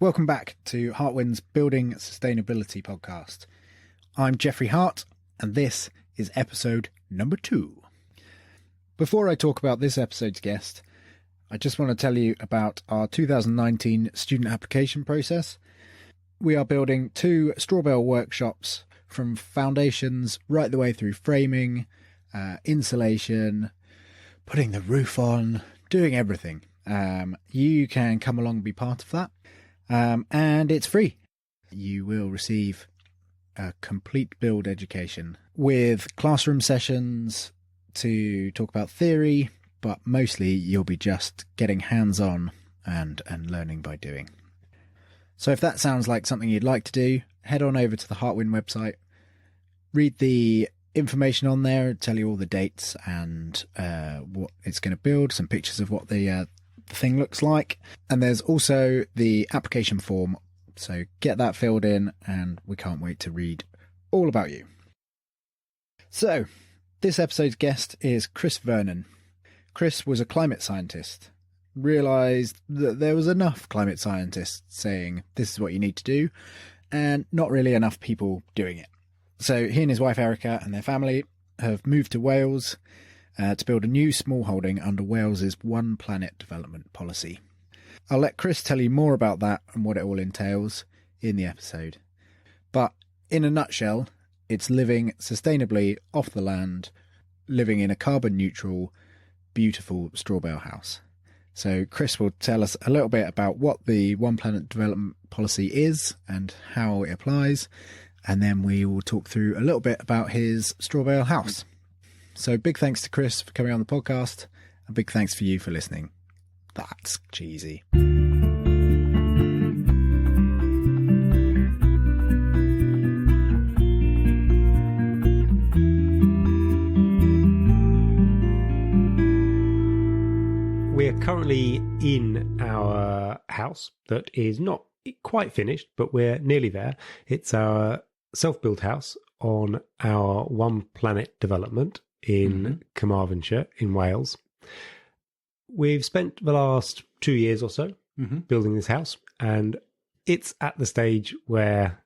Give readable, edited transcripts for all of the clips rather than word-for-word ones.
Welcome back to Hartwind's Building Sustainability podcast. I'm Jeffrey Hart, and this is episode number 2. Before I talk about this episode's guest, I just want to tell you about our 2019 student application process. We are building 2 straw bale workshops from foundations right the way through framing, insulation, putting the roof on, doing everything. You can come along and be part of that. And it's free. You will receive a complete build education with classroom sessions to talk about theory, but mostly you'll be just getting hands-on and learning by doing. So if that sounds like something you'd like to do, head on over to the Hartwind website, read the information on there, tell you all the dates and what it's going to build, some pictures of what the thing looks like, and there's also the application form, so get that filled in and we can't wait to read all about you. So this episode's guest is Chris Vernon. Chris was a climate scientist, realised that there was enough climate scientists saying this is what you need to do and not really enough people doing it. So he and his wife Erica and their family have moved to Wales to build a new small holding under Wales's One Planet development policy. I'll let Chris tell you more about that and what it all entails in the episode. But in a nutshell, it's living sustainably off the land, living in a carbon neutral, beautiful straw bale house. So Chris will tell us a little bit about what the One Planet development policy is and how it applies, and then we will talk through a little bit about his straw bale house. So big thanks to Chris for coming on the podcast, and big thanks for you for listening. That's cheesy. We're currently in our house that is not quite finished, but we're nearly there. It's our self-built house on our One Planet development in Carmarthenshire in Wales. We've spent the last 2 years or so building this house, and it's at the stage where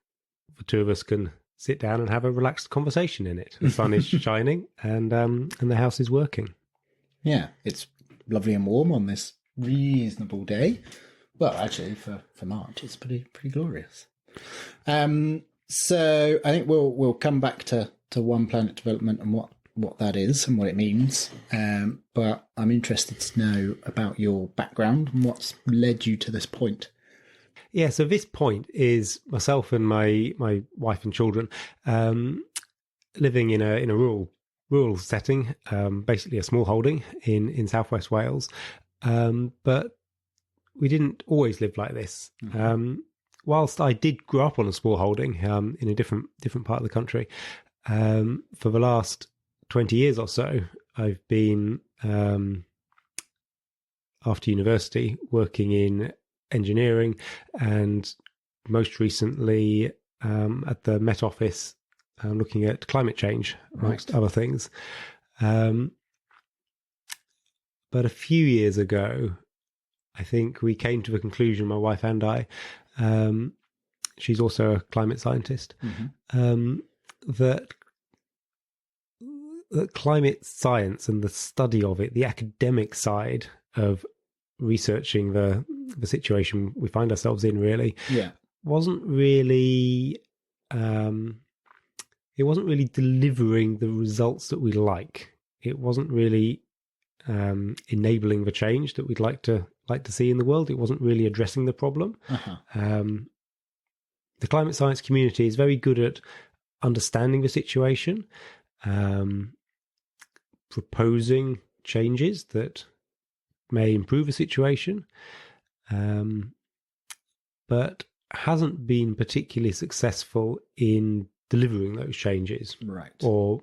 the two of us can sit down and have a relaxed conversation in it. The sun is shining and the house is working. Yeah, it's lovely and warm on this reasonable day. Well, actually, for March, it's pretty glorious. So I think we'll come back to One Planet development and what that is and what it means. But I'm interested to know about your background and what's led you to this point. Yeah, so this point is myself and my wife and children living in a rural setting, basically a small holding in southwest Wales. But we didn't always live like this. Whilst I did grow up on a small holding in a different part of the country, for the last 20 years or so, I've been, after university, working in engineering and most recently at the Met Office, looking at climate change, amongst other things. But a few years ago, I think we came to the conclusion, my wife and I, she's also a climate scientist, that climate science and the study of it, the academic side of researching the situation we find ourselves in, really, wasn't really it wasn't really delivering the results that we like. It wasn't really enabling the change that we'd like to see in the world. It wasn't really addressing the problem. The climate science community is very good at understanding the situation, proposing changes that may improve the situation, but hasn't been particularly successful in delivering those changes, right? Or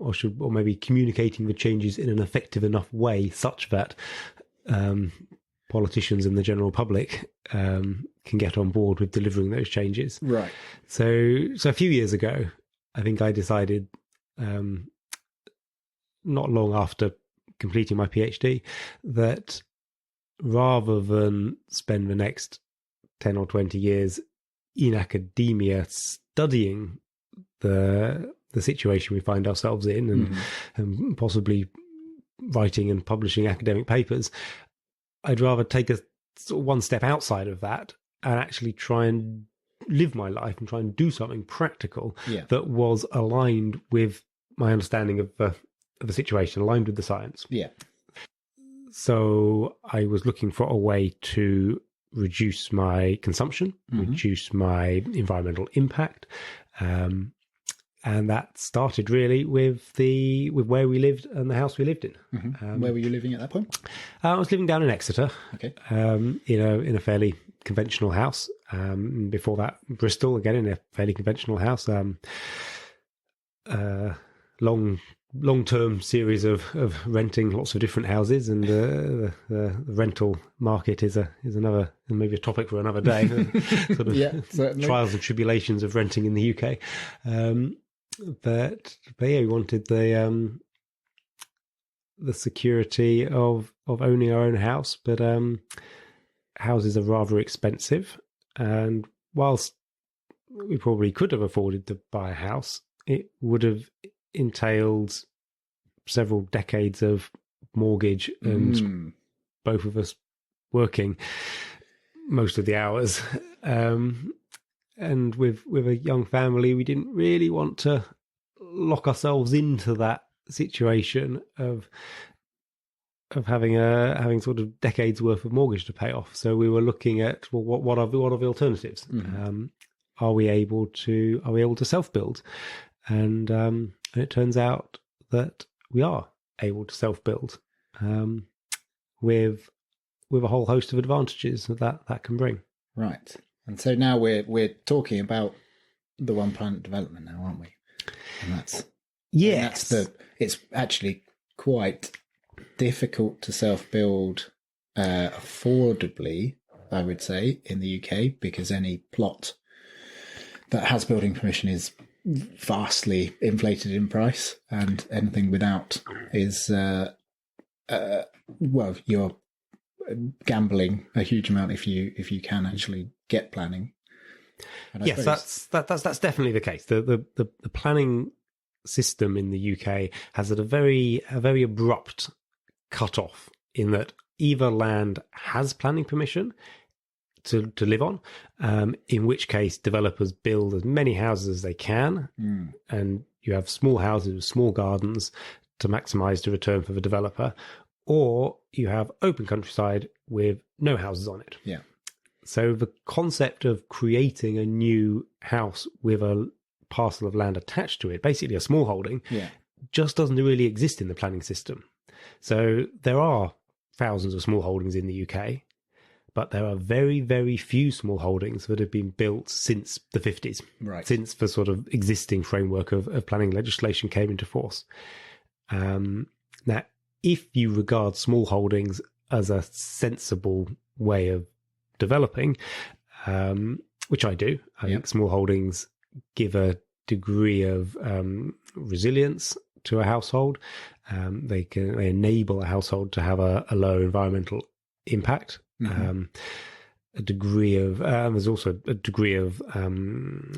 maybe communicating the changes in an effective enough way such that politicians and the general public can get on board with delivering those changes. Right. So a few years ago, I think I decided, not long after completing my PhD, that rather than spend the next 10 or 20 years in academia studying the situation we find ourselves in and possibly writing and publishing academic papers, I'd rather take a sort of one step outside of that and actually try and live my life and try and do something practical that was aligned with my understanding of the situation, aligned with the science. Yeah. So I was looking for a way to reduce my consumption, reduce my environmental impact, and that started really with where we lived and the house we lived in. Where were you living at that point? I was living down in Exeter, okay, in a fairly conventional house. Before that, Bristol, again in a fairly conventional house. Long-term series of renting lots of different houses, and the rental market is another, maybe a topic for another day. Sort of trials and tribulations of renting in the UK. But yeah, we wanted the security of owning our own house, but houses are rather expensive, and whilst we probably could have afforded to buy a house, it would have entailed several decades of mortgage and both of us working most of the hours. And with a young family, we didn't really want to lock ourselves into that situation of having sort of decades worth of mortgage to pay off. So we were looking at, well, what are the alternatives? Are we able to self-build? And it turns out that we are able to self-build with a whole host of advantages that can bring. Right. And so now we're talking about the one planet development now, aren't we? And that's it's actually quite difficult to self-build affordably, I would say, in the UK, because any plot that has building permission is vastly inflated in price, and anything without is you're gambling a huge amount if you can actually get planning. Yes, that's definitely the case. The planning system in the UK has had a very abrupt cut off, in that either land has planning permission to live on, in which case developers build as many houses as they can, and you have small houses with small gardens to maximize the return for the developer, or you have open countryside with no houses on it. Yeah. So the concept of creating a new house with a parcel of land attached to it, basically a small holding, just doesn't really exist in the planning system. So there are thousands of small holdings in the UK, but there are very, very few small holdings that have been built since the 50s, right, since the sort of existing framework of planning legislation came into force. Now, if you regard small holdings as a sensible way of developing, which I do, I think small holdings give a degree of resilience to a household. They enable a household to have a lower environmental impact. A degree of there's also a degree of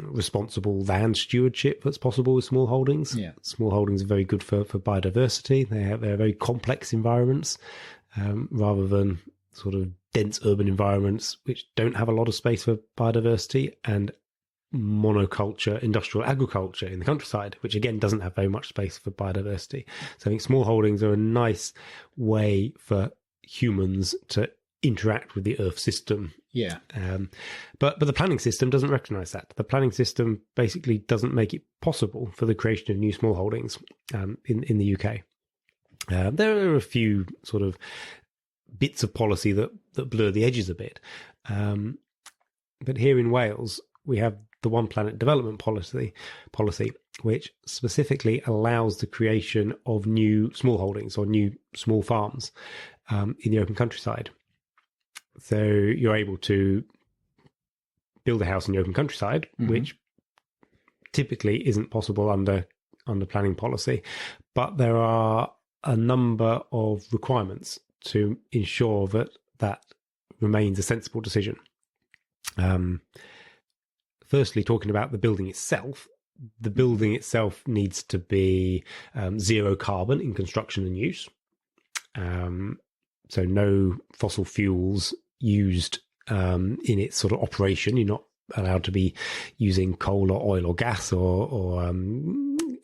responsible land stewardship that's possible with small holdings. Small holdings are very good for biodiversity. They're very complex environments, rather than sort of dense urban environments which don't have a lot of space for biodiversity, and monoculture industrial agriculture in the countryside, which again doesn't have very much space for biodiversity. So I think small holdings are a nice way for humans to interact with the Earth system. But the planning system doesn't recognise that. The planning system basically doesn't make it possible for the creation of new small holdings in the UK. There are a few sort of bits of policy that blur the edges a bit. But here in Wales, we have the One Planet Development policy, which specifically allows the creation of new small holdings or new small farms in the open countryside. So you're able to build a house in the open countryside, which typically isn't possible under planning policy. But there are a number of requirements to ensure that remains a sensible decision. Firstly, talking about the building itself, the building itself needs to be zero carbon in construction and use. So no fossil fuels used in its sort of operation. You're not allowed to be using coal or oil or gas or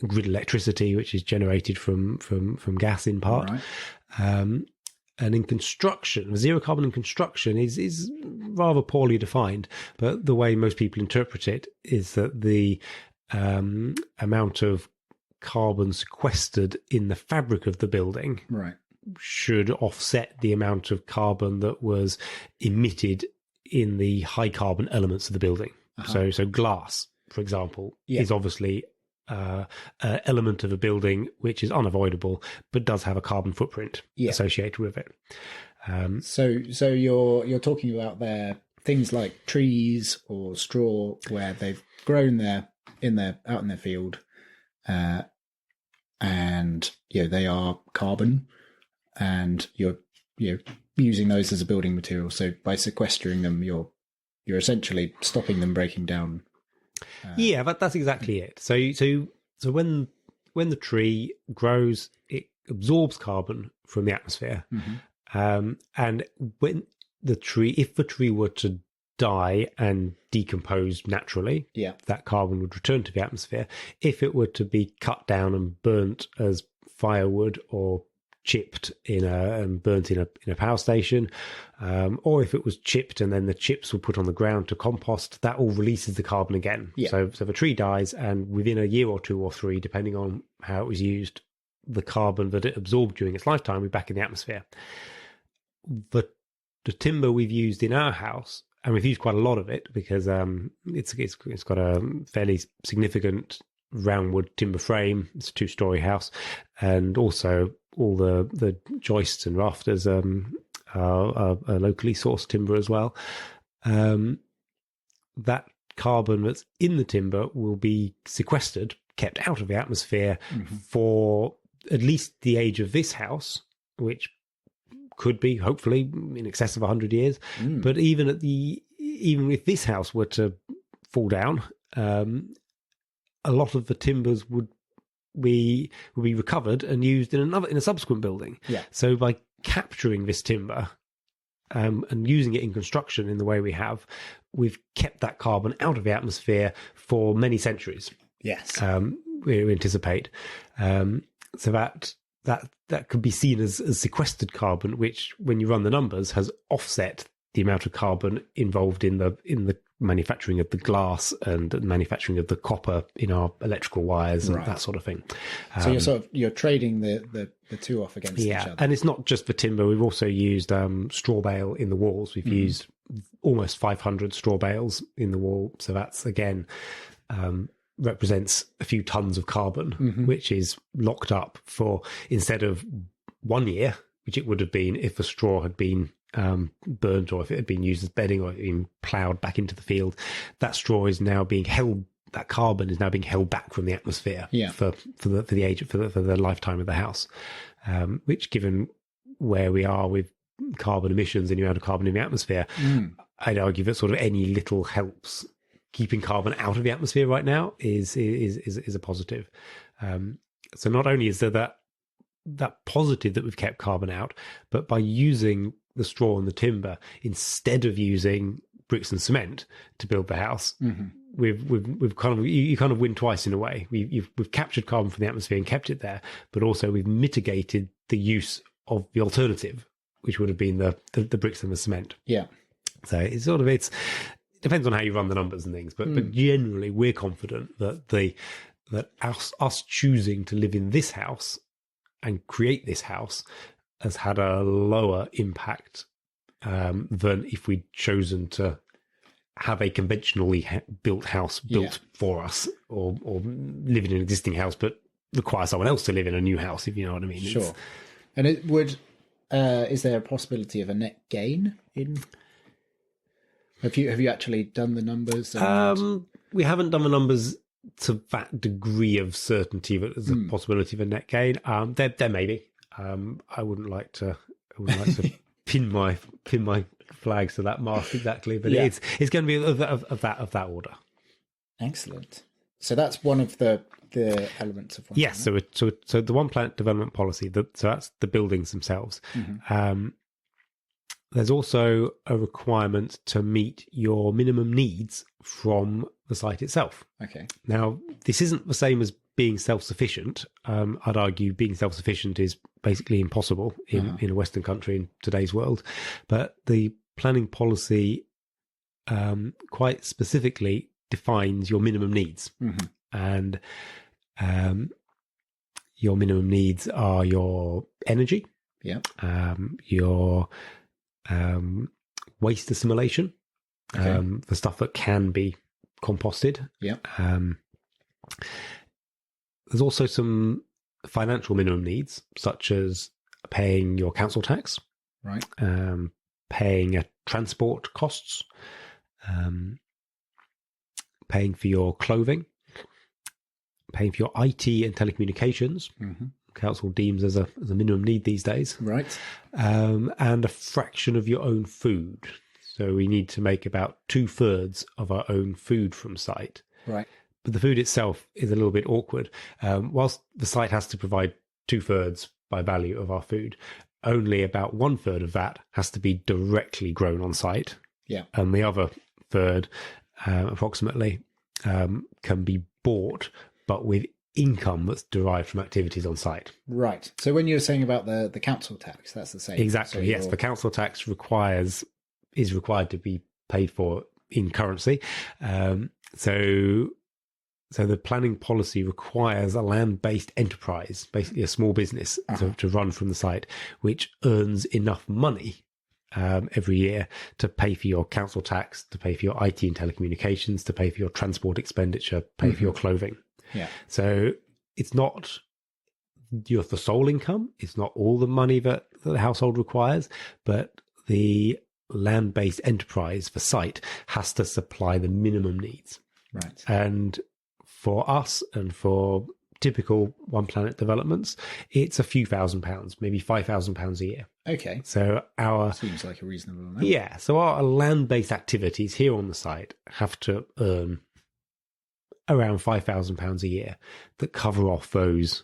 grid electricity, which is generated from gas in part. Right. And in construction, zero carbon in construction is rather poorly defined, but the way most people interpret it is that the amount of carbon sequestered in the fabric of the building should offset the amount of carbon that was emitted in the high carbon elements of the building. So glass, for example, is obviously an element of a building which is unavoidable, but does have a carbon footprint associated with it. So you're talking about there things like trees or straw where they've grown out in their field, and they are carbon, and you're using those as a building material. So by sequestering them, you're essentially stopping them breaking down. That's exactly it. So when the tree grows, it absorbs carbon from the atmosphere, and when if the tree were to die and decompose naturally, that carbon would return to the atmosphere. If it were to be cut down and burnt as firewood or chipped and burnt in a power station, or if it was chipped and then the chips were put on the ground to compost, that all releases the carbon again. So the tree dies, and within a year or 2 or 3, depending on how it was used, the carbon that it absorbed during its lifetime will be back in the atmosphere. But the timber we've used in our house, and we've used quite a lot of it because it's got a fairly significant roundwood timber frame. It's a 2-story house, and also all the joists and rafters are locally sourced timber as well. That carbon that's in the timber will be sequestered, kept out of the atmosphere for at least the age of this house, which could be hopefully in excess of 100 years. But even if this house were to fall down, a lot of the timbers would be recovered and used in a subsequent building. So by capturing this timber and using it in construction in the way we have, we've kept that carbon out of the atmosphere for many centuries. We anticipate. So that could be seen as sequestered carbon, which, when you run the numbers, has offset the amount of carbon involved in the manufacturing of the glass and the manufacturing of the copper in our electrical wires and that sort of thing. So you're trading the two off against each other. And it's not just for timber. We've also used straw bale in the walls. We've used almost 500 straw bales in the wall. So that's, again, represents a few tons of carbon, which is locked up for, instead of 1 year, which it would have been if the straw had been burnt, or if it had been used as bedding, or been ploughed back into the field. That straw is now being held. That carbon is now being held back from the atmosphere for the lifetime of the house. Which, given where we are with carbon emissions and the amount of carbon in the atmosphere, I'd argue that sort of any little helps keeping carbon out of the atmosphere right now is a positive. So not only is there that positive that we've kept carbon out, but by using the straw and the timber instead of using bricks and cement to build the house, we've kind of win twice in a way. We've captured carbon from the atmosphere and kept it there, but also we've mitigated the use of the alternative, which would have been the bricks and the cement. So it's depends on how you run the numbers and things, but generally we're confident that us choosing to live in this house and create this house has had a lower impact than if we'd chosen to have a conventionally built house built for us, or live in an existing house but require someone else to live in a new house, if you know what I mean. Sure. And it would is there a possibility of a net gain in? Have you actually done the numbers? We haven't done the numbers to that degree of certainty that there's a possibility of a net gain. There may be. I wouldn't like to pin my flags to that mast exactly, but Yeah. it's going to be of that order. Excellent. So that's one of the elements of one. Yes. So the One Planet development policy. So that's the buildings themselves. There's also a requirement to meet your minimum needs from the site itself. Okay. Now, this isn't the same as being self-sufficient. I'd argue being self-sufficient is basically impossible in a Western country in today's world. But the planning policy quite specifically defines your minimum needs. And your minimum needs are your energy, your waste assimilation, the stuff that can be composted. There's also some financial minimum needs, such as paying your council tax, right? Paying transport costs, paying for your clothing, paying for your IT and telecommunications. Council deems as a minimum need these days, right? And a fraction of your own food. So we need to make about 2/3 of our own food from site, right? But the food itself is a little bit awkward. Whilst the site has to provide 2/3 by value of our food, only about 1/3 of that has to be directly grown on site. And the other third, approximately, can be bought, but with income that's derived from activities on site. Right. So when you were saying about the council tax, that's the same. Exactly. So yes, the council tax is required to be paid for in currency. So the planning policy requires a land-based enterprise, basically a small business, to run from the site, which earns enough money every year to pay for your council tax, to pay for your IT and telecommunications, to pay for your transport expenditure, pay for your clothing. So it's not the sole income. It's not all the money that the household requires, but the land-based enterprise for site has to supply the minimum needs. Right. And for us and for typical One Planet developments, it's a few £1,000s, maybe £5,000 a year. Okay. So seems like a reasonable amount. Yeah. So our land-based activities here on the site have to earn around £5,000 a year that cover off those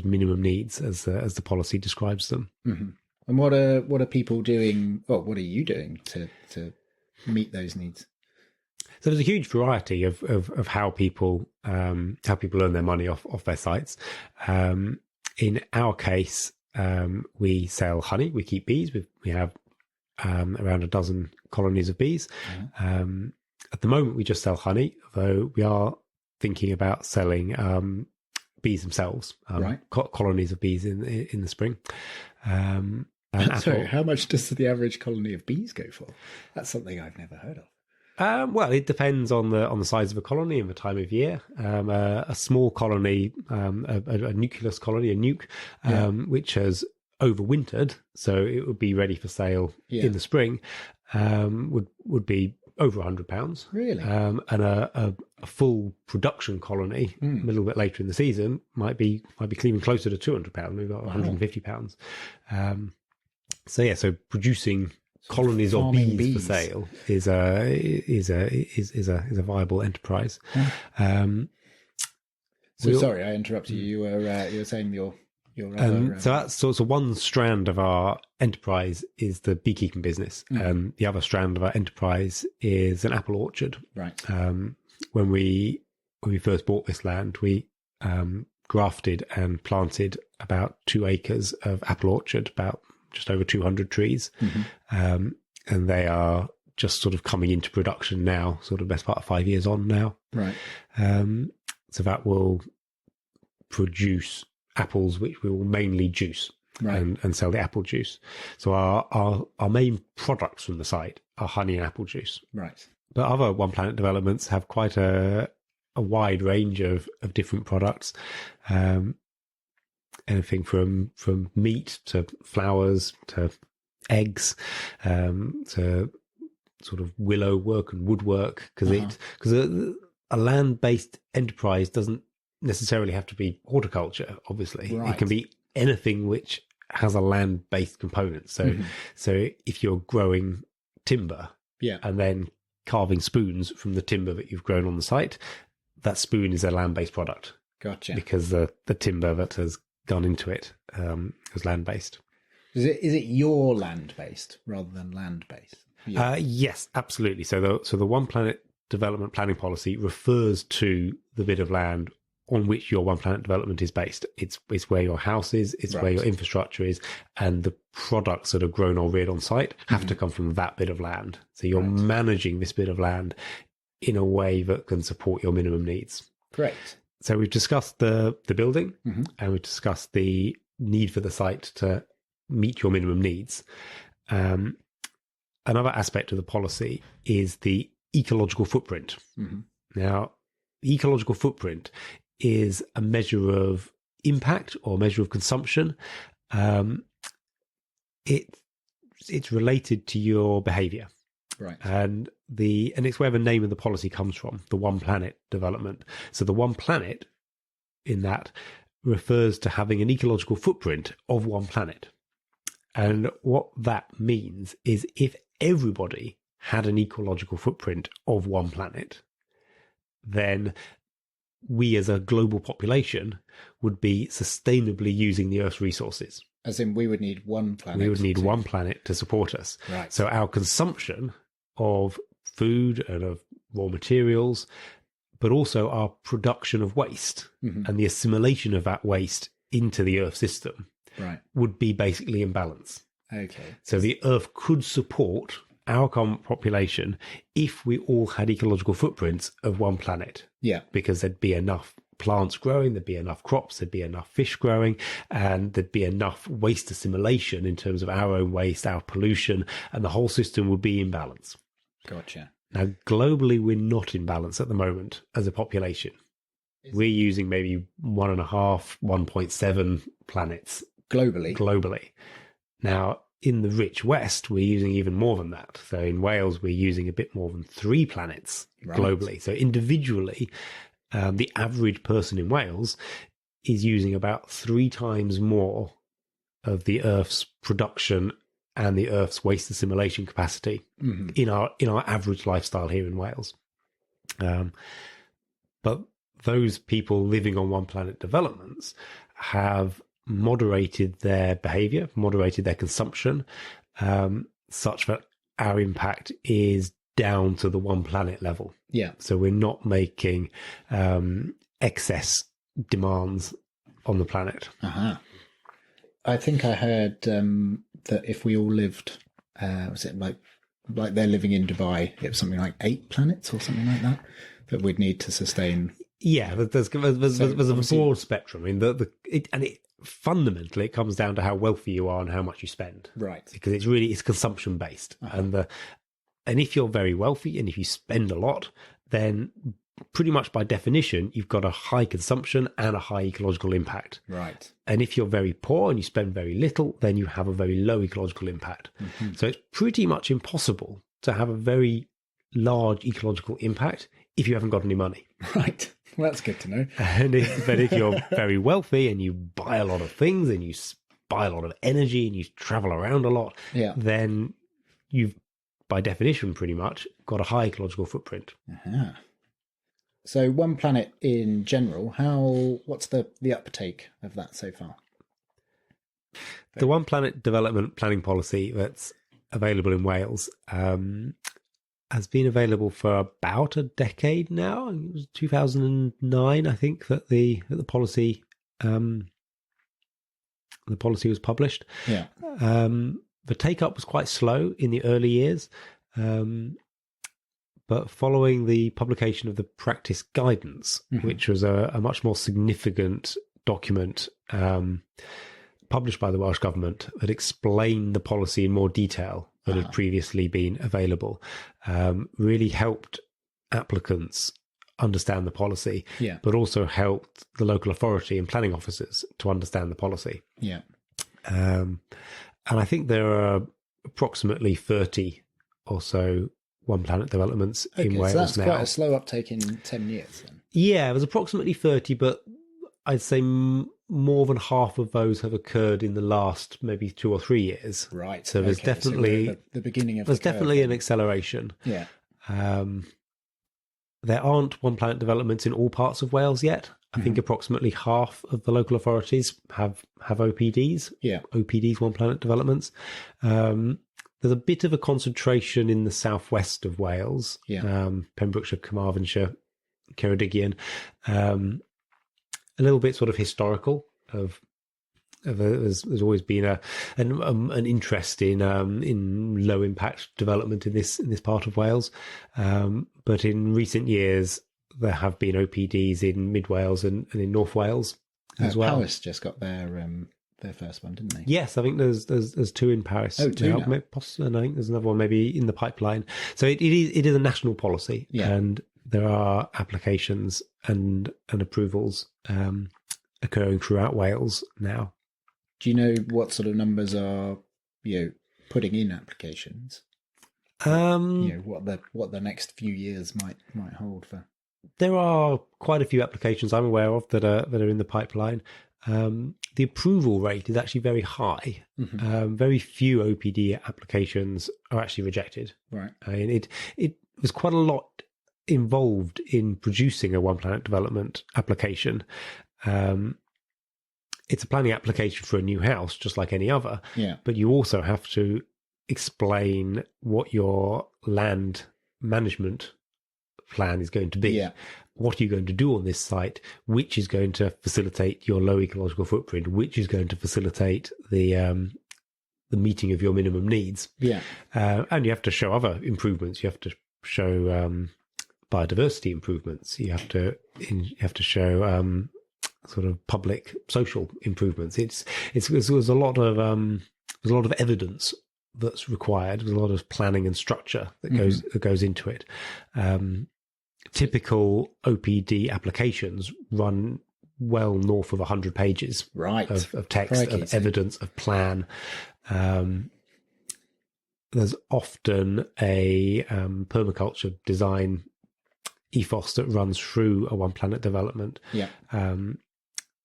minimum needs as the policy describes them. And what are people doing? Well, what are you doing to meet those needs? So there's a huge variety of how people earn their money off their sites. In our case, we sell honey. We keep bees. We have around a dozen colonies of bees. At the moment, we just sell honey, though we are thinking about selling bees themselves, colonies of bees in the spring. Sorry, how much does the average colony of bees go for? That's something I've never heard of. Well, it depends on the size of a colony and the time of year. A small colony, a nucleus colony, a nuke, which has overwintered, so it would be ready for sale in the spring, would be over £100. Really? And a full production colony, a little bit later in the season, might be cleaning closer to £200, maybe about £150. So producing colonies of bees for sale is a viable enterprise. Sorry, I interrupted you. You were saying your so one strand of our enterprise is the beekeeping business. The other strand of our enterprise is an apple orchard. Right. When we first bought this land, we grafted and planted about 2 acres of apple orchard, about just over 200 trees. And they are just sort of coming into production now, sort of best part of 5 years on now. Right. So that will produce apples, which we will mainly juice and sell the apple juice. So our main products from the site are honey and apple juice. Right. But other One Planet developments have quite a wide range of different products. Anything from meat to flowers to eggs, to sort of willow work and woodwork, because a land-based enterprise doesn't necessarily have to be horticulture. Obviously, it can be anything which has a land-based component. So, so if you're growing timber and then carving spoons from the timber that you've grown on the site, that spoon is a land-based product. Gotcha. Because the timber that has gone into it is land-based. Is it your land-based rather than land-based? Yeah. Yes, absolutely. So the One Planet development planning policy refers to the bit of land on which your One Planet development is based. It's where your house is, it's where your infrastructure is, and the products that are grown or reared on site have to come from that bit of land. So you're managing this bit of land in a way that can support your minimum needs. Great. So we've discussed the building and we've discussed the need for the site to meet your minimum needs. Another aspect of the policy is the ecological footprint. Now, the ecological footprint is a measure of impact or measure of consumption. It's related to your behavior. Right. And it's where the name of the policy comes from, the One Planet development. So the One Planet in that refers to having an ecological footprint of one planet. And what that means is if everybody had an ecological footprint of one planet, then we as a global population would be sustainably using the Earth's resources. As in we would need one planet. We would need one planet to support us. Right. So our consumption of food and of raw materials, but also our production of waste and the assimilation of that waste into the Earth system would be basically in balance. Okay. So the Earth could support our current population if we all had ecological footprints of one planet. Yeah. Because there'd be enough plants growing, there'd be enough crops, there'd be enough fish growing, and there'd be enough waste assimilation in terms of our own waste, our pollution, and the whole system would be in balance. Gotcha. Now, globally, we're not in balance at the moment as a population. We're using maybe 1.5, 1.7 planets. Globally. Now, in the rich West, we're using even more than that. So in Wales, we're using a bit more than 3 planets globally. So individually, the average person in Wales is using about 3 times more of the Earth's production and the Earth's waste assimilation capacity in our average lifestyle here in Wales. But those people living on one planet developments have moderated their behavior, moderated their consumption, such that our impact is down to the one planet level. Yeah. So we're not making excess demands on the planet. I think I heard that if we all lived, was it like they're living in Dubai, it was something like 8 planets or something like that we'd need to sustain. Yeah, there's a broad spectrum. I mean, fundamentally it comes down to how wealthy you are and how much you spend. Right. Because it's consumption based. And if you're very wealthy and if you spend a lot, then pretty much by definition, you've got a high consumption and a high ecological impact. Right. And if you're very poor and you spend very little, then you have a very low ecological impact. So it's pretty much impossible to have a very large ecological impact if you haven't got any money. Right. Well, that's good to know. But if you're very wealthy and you buy a lot of things and you buy a lot of energy and you travel around a lot, then you've, by definition, pretty much got a high ecological footprint. So One Planet in general, what's the uptake of that so far? The One Planet development planning policy that's available in Wales has been available for about a decade now. It was 2009, I think, that the policy was published. Yeah. The take up was quite slow in the early years. But following the publication of the practice guidance, which was a much more significant document published by the Welsh Government that explained the policy in more detail than had previously been available, really helped applicants understand the policy, but also helped the local authority and planning officers to understand the policy. Yeah. And I think there are approximately 30 or so One Planet developments in Wales now. So that's quite a slow uptake in 10 years then. Yeah, it was approximately 30, but I'd say more than half of those have occurred in the last maybe 2 or 3 years. Right. So there's definitely so the beginning of there's the curve definitely an then. acceleration. Yeah. There aren't one planet developments in all parts of Wales yet. I think approximately half of the local authorities have OPDs. Yeah. OPDs, one planet developments. There's a bit of a concentration in the southwest of Wales. Yeah. Pembrokeshire, Carmarthenshire, Ceredigion. A little bit sort of historical there's always been an interest in low impact development in this part of Wales, but in recent years there have been OPDs in Mid Wales and in North Wales as well. Powys just got their first one, didn't they? Yes, I think there's 2 in Paris. Oh, 2 now. And I think there's another one maybe in the pipeline. So it is a national policy, and there are applications and approvals occurring throughout Wales now. Do you know what sort of numbers are putting in applications? What the next few years might hold for. There are quite a few applications I'm aware of that are in the pipeline. The approval rate is actually very high. Very few OPD applications are actually rejected. Right. It was quite a lot involved in producing a one planet development application. It's a planning application for a new house, just like any other. Yeah. But you also have to explain what your land management plan is going to be. Yeah. What are you going to do on this site? Which is going to facilitate your low ecological footprint? Which is going to facilitate the meeting of your minimum needs? Yeah. And you have to show other improvements. You have to show biodiversity improvements. You have to show sort of public social improvements. There's a lot of evidence that's required. There's a lot of planning and structure that goes into it. Typical OPD applications run well north of 100 pages of text, of evidence, of plan. There's often a permaculture design ethos that runs through a one planet development. Yeah.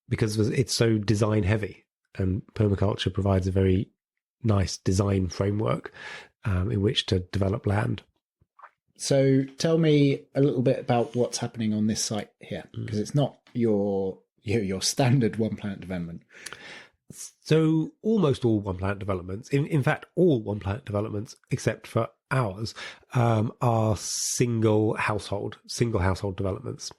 Because it's so design heavy, and permaculture provides a very nice design framework in which to develop land. So tell me a little bit about what's happening on this site here, because it's not your standard one planet development. So almost all one planet developments, in fact, all one planet developments except for ours, are single household developments.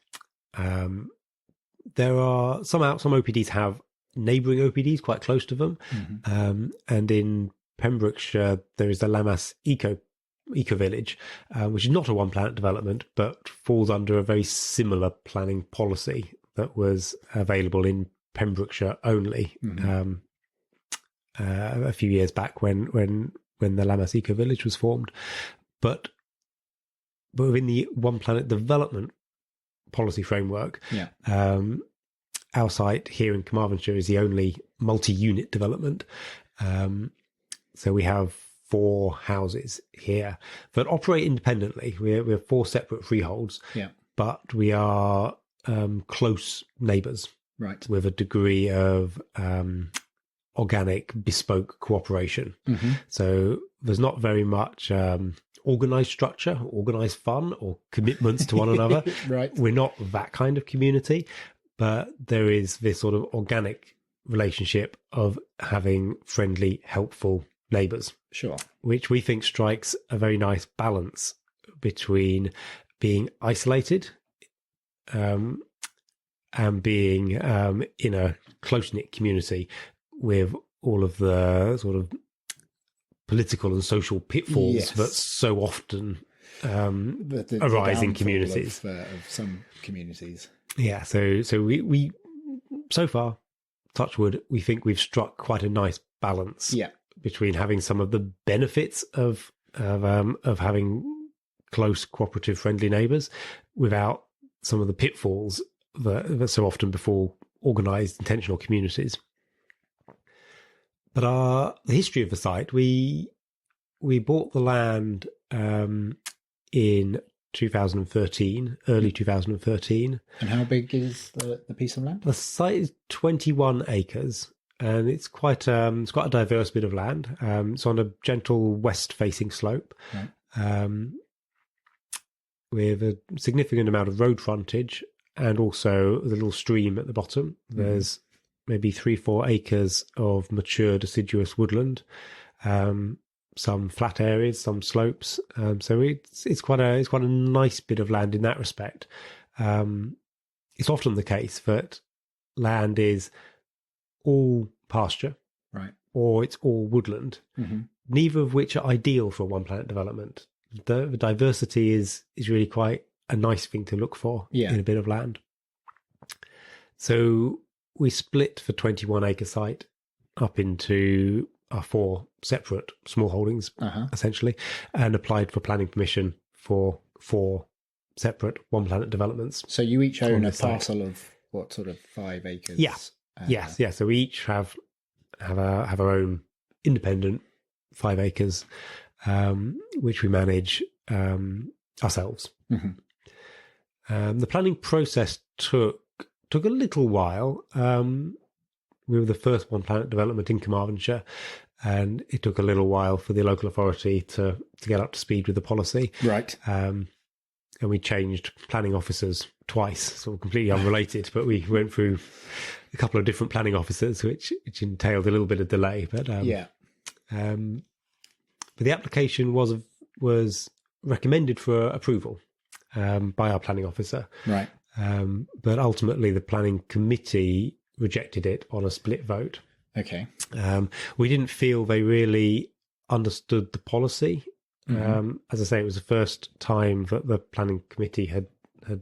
There are some OPDs have neighbouring OPDs quite close to them, and in Pembrokeshire there is the Lammas Eco Village, which is not a one planet development but falls under a very similar planning policy that was available in Pembrokeshire only a few years back when the Lammas Eco Village was formed, but within the one planet development policy framework, our site here in Carmarthenshire is the only multi-unit development. So we have 4 houses here that operate independently. We have 4 separate freeholds, but we are close neighbours, right, with a degree of organic, bespoke cooperation. So there's not very much organised structure, organised fun, or commitments to one another. Right. We're not that kind of community, but there is this sort of organic relationship of having friendly, helpful neighbours. Sure. Which we think strikes a very nice balance between being isolated and being in a close-knit community with all of the sort of political and social pitfalls that so often arise in communities. Of some communities. Yeah, so we so far, touch wood, we think we've struck quite a nice balance between having some of the benefits of having close, cooperative, friendly neighbours without some of the pitfalls that so often befall organised, intentional communities. But the history of the site, we bought the land in 2013, early 2013. And how big is the piece of land? The site is 21 acres, and it's quite a diverse bit of land. It's on a gentle west-facing slope, Right. with a significant amount of road frontage, and also the little stream at the bottom. There's maybe 3-4 acres of mature deciduous woodland, some flat areas, some slopes. So it's quite a nice bit of land in that respect. It's often the case that land is all pasture, right, or it's all woodland, neither of which are ideal for a one planet development. The diversity is really quite a nice thing to look for in a bit of land. So we split the 21 acre site up into our 4 separate small holdings, essentially, and applied for planning permission for 4 separate one planet developments. So you each own a parcel of what, sort of 5 acres? Yes. So we each have our own independent 5 acres, which we manage ourselves. The planning process took a little while. We were the first one planet development in Carmarthenshire, and it took a little while for the local authority to get up to speed with the policy. Right. And we changed planning officers twice, sort of completely unrelated, but we went through a couple of different planning officers, which entailed a little bit of delay. But but the application was recommended for approval by our planning officer. Right. But ultimately, the planning committee rejected it on a split vote. Okay. We didn't feel they really understood the policy. As I say, it was the first time that the planning committee had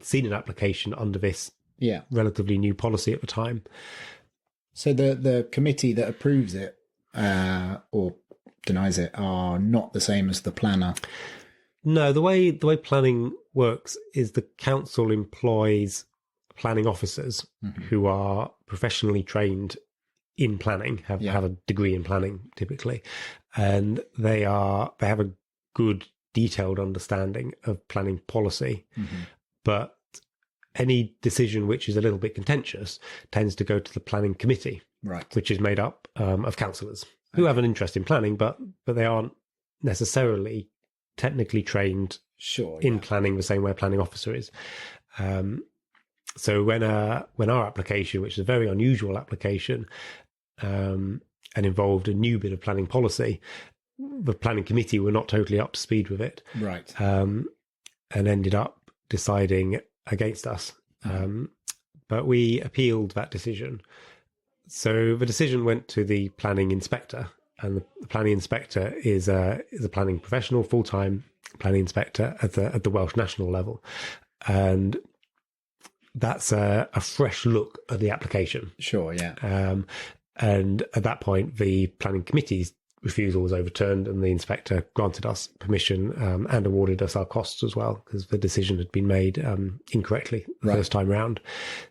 seen an application under this relatively new policy at the time. So the committee that approves it or denies it are not the same as the planner? No, the way planning works is the council employs planning officers who are professionally trained in planning, have a degree in planning typically, and they have a good detailed understanding of planning policy. But any decision which is a little bit contentious tends to go to the planning committee, right, which is made up of councillors who have an interest in planning, but they aren't necessarily technically trained in planning the same way a planning officer is. So when our application, which is a very unusual application, and involved a new bit of planning policy, the planning committee were not totally up to speed with it, right, and ended up deciding against us. But we appealed that decision. So the decision went to the planning inspector, and the planning inspector is a planning professional, full-time planning inspector at the Welsh national level, and that's a fresh look at the application. Sure, yeah. And at that point, the planning committee's refusal was overturned, and the inspector granted us permission and awarded us our costs as well, because the decision had been made incorrectly the first time round.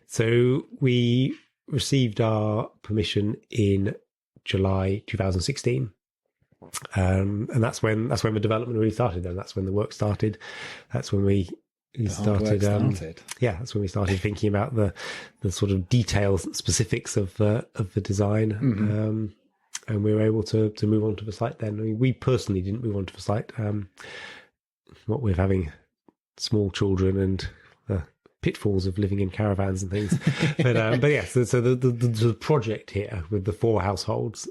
So we received our permission in July 2016. And that's when the development really started. And that's when the work started. That's when we started. That's when we started thinking about the sort of details, specifics of the design. And we were able to move on to the site then. I mean, we personally didn't move on to the site. What with having small children and the pitfalls of living in caravans and things. but yeah, so the project here with the 4 households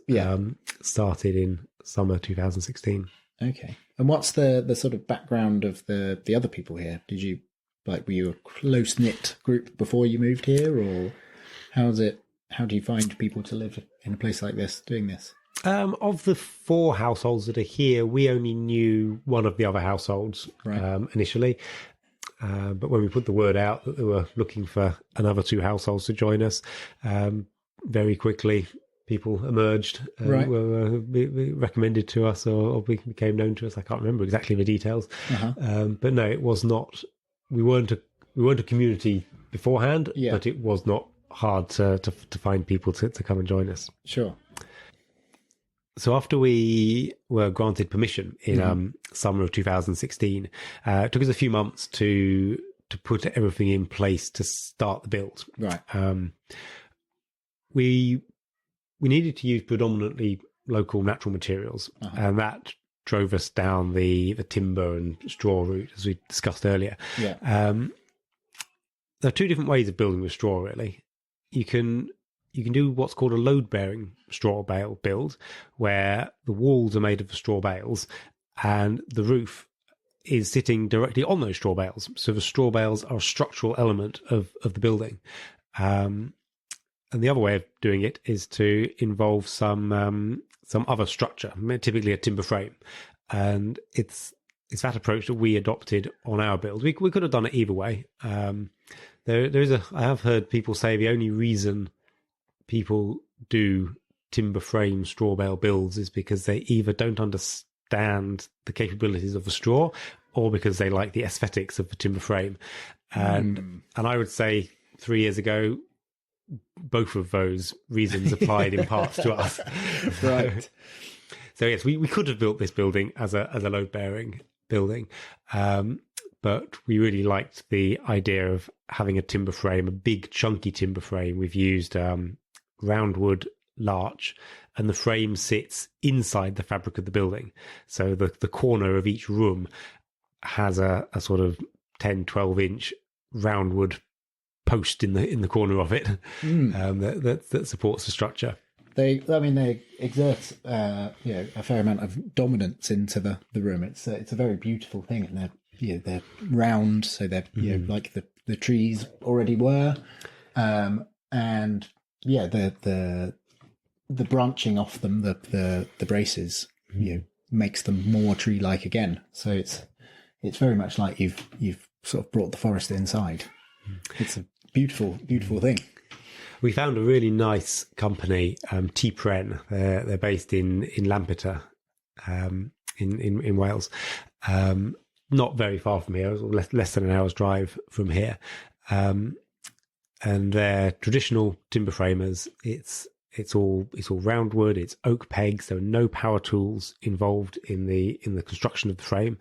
started in summer 2016. Okay. And what's the sort of background of the other people here? Were you a close-knit group before you moved here, or how do you find people to live in a place like this doing this? Of the 4 households that are here, we only knew one of the other households initially. But when we put the word out that they were looking for another 2 households to join us, very quickly people emerged and were recommended to us or became known to us. I can't remember exactly the details. But no, it was not. We weren't a community beforehand, but it was not hard to find people to come and join us. Sure. So after we were granted permission in summer of 2016, it took us a few months to put everything in place to start the build. Right. We needed to use predominantly local natural materials, and that drove us down the timber and straw route, as we discussed earlier. Yeah. There are two different ways of building with straw, really. You can do what's called a load-bearing straw bale build, where the walls are made of straw bales and the roof is sitting directly on those straw bales. So the straw bales are a structural element of the building. And the other way of doing it is to involve some other structure, typically a timber frame. And it's that approach that we adopted on our build. We could have done it either way. I have heard people say the only reason people do timber frame straw bale builds is because they either don't understand the capabilities of the straw or because they like the aesthetics of the timber frame. And I would say 3 years ago, both of those reasons applied in parts to us. Right. So yes, we could have built this building as a load bearing building. But we really liked the idea of having a timber frame, a big chunky timber frame. We've used roundwood larch, and the frame sits inside the fabric of the building. So the corner of each room has a sort of 10, 12-inch roundwood post in the corner of it that supports the structure. They exert a fair amount of dominance into the room. It's a very beautiful thing, and they're round, so they're like the trees already were, and the branching off them, the braces, makes them more tree-like again. So it's very much like you've sort of brought the forest inside. It's a beautiful thing. We found a really nice company, T-Pren. They're based in Lampeter, in Wales. Not very far from here, less than an hour's drive from here. And they're traditional timber framers. It's all roundwood. It's oak pegs. There are no power tools involved in the construction of the frame.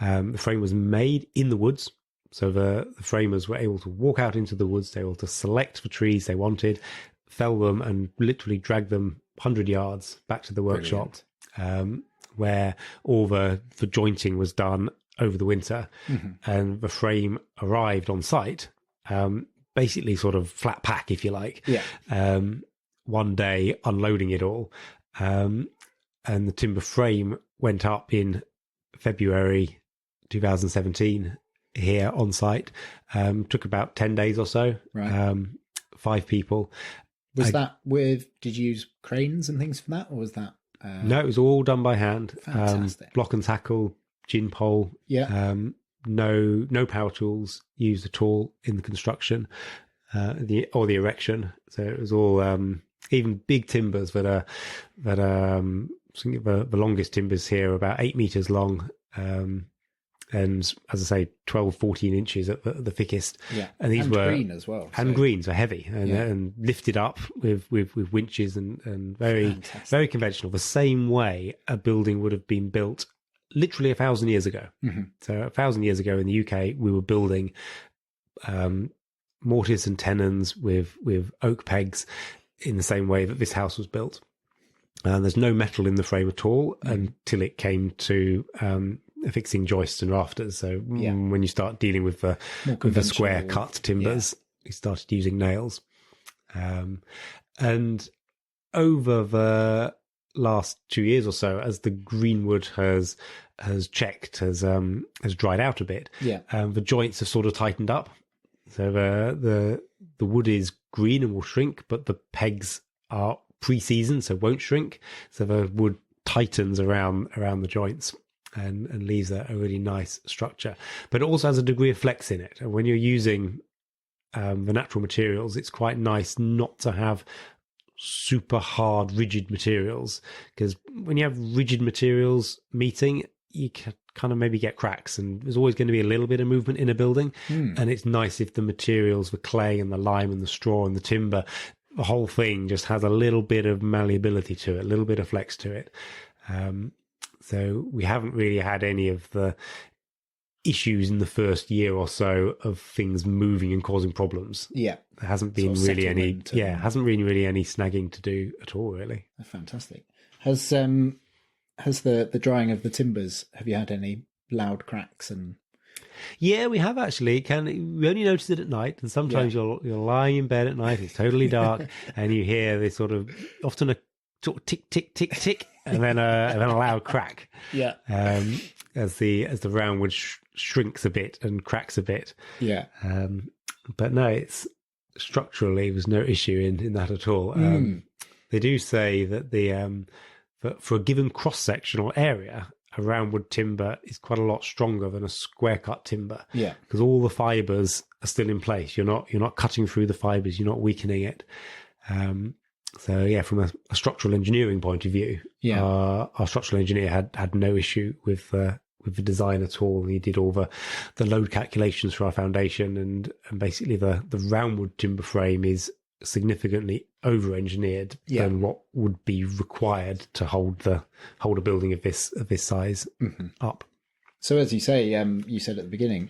The frame was made in the woods. So the framers were able to walk out into the woods. They were able to select the trees they wanted, fell them, and literally drag them 100 yards back to the workshop, where all the jointing was done over the winter. And the frame arrived on site, basically sort of flat pack, if you like. One day, unloading it all. And the timber frame went up in February 2017. Here on site, took about 10 days or so. Right. 5 people. Did you use cranes and things for that, or was that? No, it was all done by hand. Fantastic. Block and tackle, gin pole. Yeah. No power tools used at all in the construction, the erection. So it was all even big timbers that are the longest timbers here are about 8 meters long. And as I say, 12, 14 inches at the thickest. Yeah, and these were green as well. And greens are heavy and lifted up with winches and very very conventional. The same way a building would have been built literally 1,000 years ago. So 1,000 years ago in the UK, we were building mortise and tenons with oak pegs in the same way that this house was built. And there's no metal in the frame at all until it came to affixing joists and rafters. So when you start dealing with the square cut timbers, we started using nails. And over the last 2 years or so, as the greenwood has dried out a bit, the joints have sort of tightened up. So the wood is green and will shrink, but the pegs are pre-seasoned, so won't shrink. So the wood tightens around the joints and leaves a really nice structure. But it also has a degree of flex in it. And when you're using the natural materials, it's quite nice not to have super hard, rigid materials, because when you have rigid materials meeting, you can kind of maybe get cracks, and there's always going to be a little bit of movement in a building. And it's nice if the materials, the clay and the lime and the straw and the timber, the whole thing just has a little bit of malleability to it, a little bit of flex to it. So we haven't really had any of the issues in the first year or so of things moving and causing problems. Yeah. There hasn't been Sort of really any, settlement hasn't been really any snagging to do at all, really. Oh, fantastic. Has the drying of the timbers, have you had any loud cracks? And Yeah, we have actually. We only notice it at night, and sometimes you're lying in bed at night, it's totally dark, and you hear this sort of, often a sort of tick, tick, tick, tick, and then a loud crack. Yeah. As the roundwood shrinks a bit and cracks a bit. Yeah. But no, it's structurally there's no issue in that at all. They do say that for a given cross sectional area, a roundwood timber is quite a lot stronger than a square cut timber. Yeah. Because all the fibres are still in place. You're not cutting through the fibres. You're not weakening it. So yeah, from a structural engineering point of view, our structural engineer had no issue with the design at all. He did all the load calculations for our foundation, and basically the roundwood timber frame is significantly over-engineered than what would be required to hold a building of this size up. So as you say, you said at the beginning,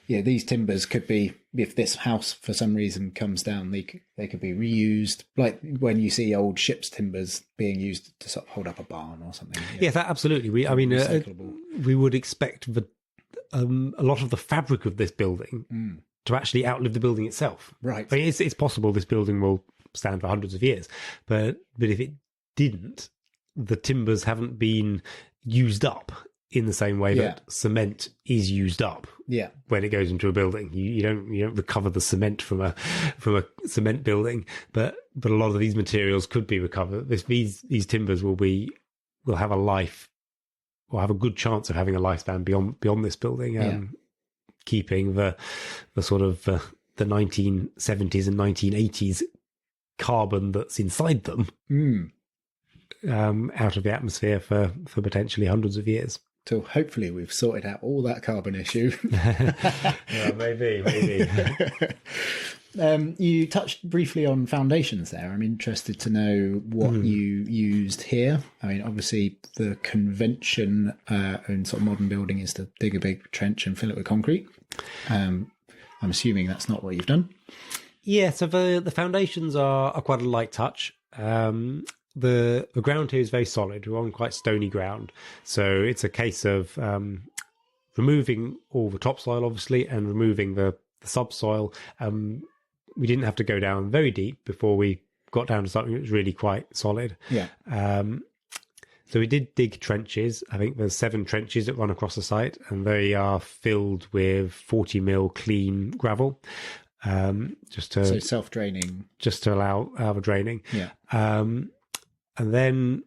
these timbers could be, if this house for some reason comes down, they could be reused, like when you see old ship's timbers being used to sort of hold up a barn or something. Yes, absolutely. We would expect a lot of the fabric of this building to actually outlive the building itself. Right. I mean, it's possible this building will stand for hundreds of years, but if it didn't, the timbers haven't been used up in the same way that cement is used up. Yeah. When it goes into a building, you don't recover the cement from a cement building, but a lot of these materials could be recovered. These timbers will have a life, or have a good chance of having a lifespan beyond this building. Keeping the sort of the 1970s and 1980s carbon that's inside them out of the atmosphere for potentially hundreds of years. So hopefully we've sorted out all that carbon issue. Yeah, maybe. You touched briefly on foundations there. I'm interested to know what you used here. I mean, obviously the convention in sort of modern building is to dig a big trench and fill it with concrete. I'm assuming that's not what you've done. Yeah, so the foundations are quite a light touch. The ground here is very solid. We're on quite stony ground. So it's a case of removing all the topsoil, obviously, and removing the subsoil. We didn't have to go down very deep before we got down to something that was really quite solid. Yeah. So we did dig trenches. I think there's 7 trenches that run across the site, and they are filled with 40 mil clean gravel. So self-draining. Just to allow the draining. Yeah. And then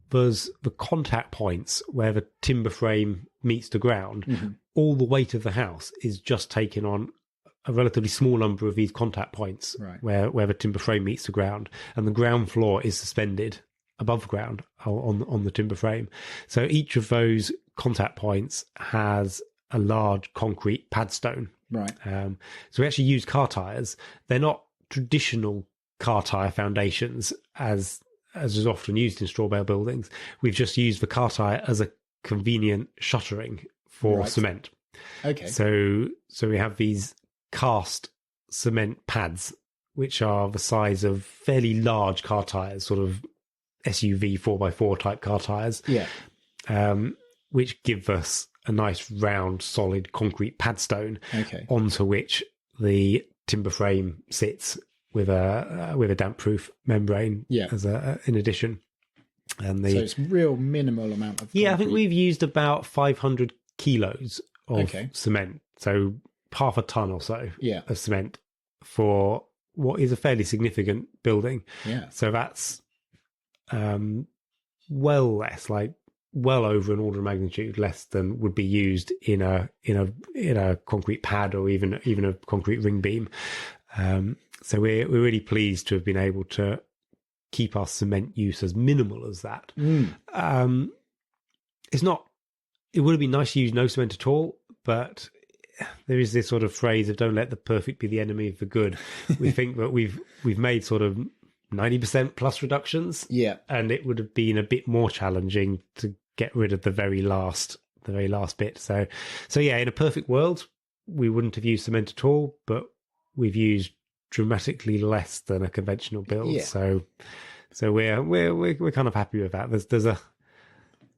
there's the contact points where the timber frame meets the ground. Mm-hmm. All the weight of the house is just taken on a relatively small number of these contact points, right, where the timber frame meets the ground, and the ground floor is suspended above ground on the timber frame. So each of those contact points has a large concrete padstone. Right. So we actually use car tires. They're not traditional car tire foundations as is often used in straw bale buildings. We've just used the car tire as a convenient shuttering for cement. Okay. So we have these cast cement pads, which are the size of fairly large car tires, sort of SUV 4x4 type car tires. Yeah. Which give us a nice round solid concrete padstone onto which the timber frame sits with a damp proof membrane as in addition. And so it's real minimal amount of concrete. I think we've used about 500 kilos of cement, so half a ton or so of cement for what is a fairly significant building. So that's well over an order of magnitude less than would be used in a concrete pad or even a concrete ring beam. So we're really pleased to have been able to keep our cement use as minimal as that. It would have been nice to use no cement at all, but there is this sort of phrase of "don't let the perfect be the enemy of the good." We think that we've made sort of 90% plus reductions, and it would have been a bit more challenging to get rid of the very last bit. So yeah, in a perfect world, we wouldn't have used cement at all, but we've used dramatically less than a conventional build. Yeah. So we're kind of happy with that. There's a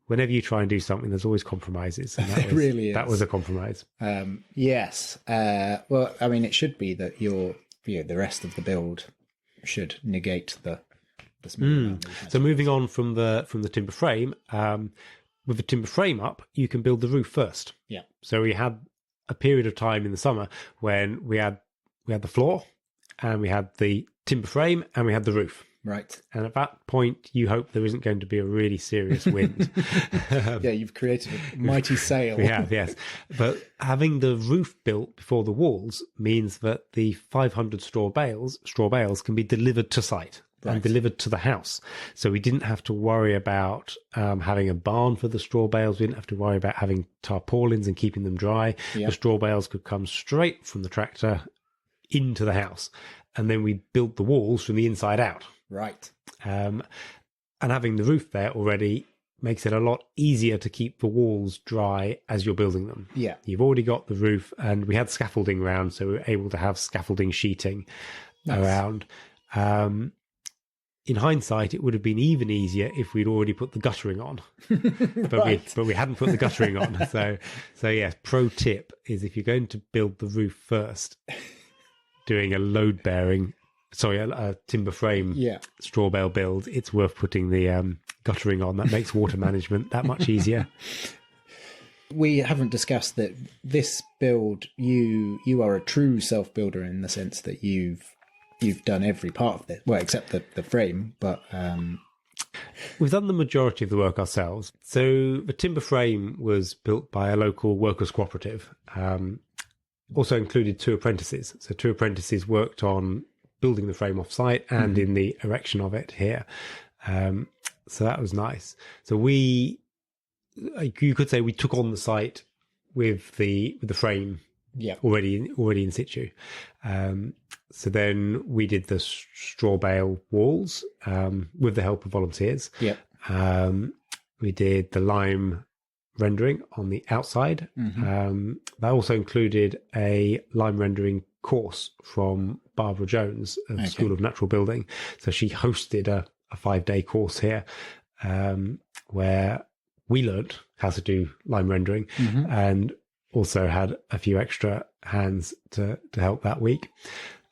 whenever you try and do something, there's always compromises. And that It really is. That was a compromise. Yes. Well, I mean, it should be that the rest of the build should negate the small. So moving on from the timber frame, with the timber frame up, you can build the roof first. Yeah. So we had a period of time in the summer when we had the floor, and we had the timber frame, and we had the roof. Right. And at that point, you hope there isn't going to be a really serious wind. You've created a mighty sail. We have, yes. But having the roof built before the walls means that the 500 straw bales can be delivered to site and delivered to the house. So we didn't have to worry about having a barn for the straw bales. We didn't have to worry about having tarpaulins and keeping them dry. Yep. The straw bales could come straight from the tractor into the house. And then we built the walls from the inside out. Right. And having the roof there already makes it a lot easier to keep the walls dry as you're building them. Yeah. You've already got the roof, and we had scaffolding around, so we were able to have scaffolding sheeting around. In hindsight, it would have been even easier if we'd already put the guttering on, but we hadn't put the guttering on. So yes, pro tip is if you're going to build the roof first, doing a a timber frame straw bale build, it's worth putting the guttering on. That makes water management that much easier. We haven't discussed that this build, you are a true self-builder in the sense that you've done every part of it, well, except the frame, but we've done the majority of the work ourselves. So the timber frame was built by a local workers' cooperative, also included 2 apprentices. So 2 apprentices worked on building the frame off site and in the erection of it here. So that was nice. So you could say we took on the site with the frame already in situ. So then we did the straw bale walls with the help of volunteers. We did the lime rendering on the outside. That also included a lime rendering course from Barbara Jones of the School of Natural Building. So she hosted a 5-day course here where we learnt how to do lime rendering and also had a few extra hands to help that week.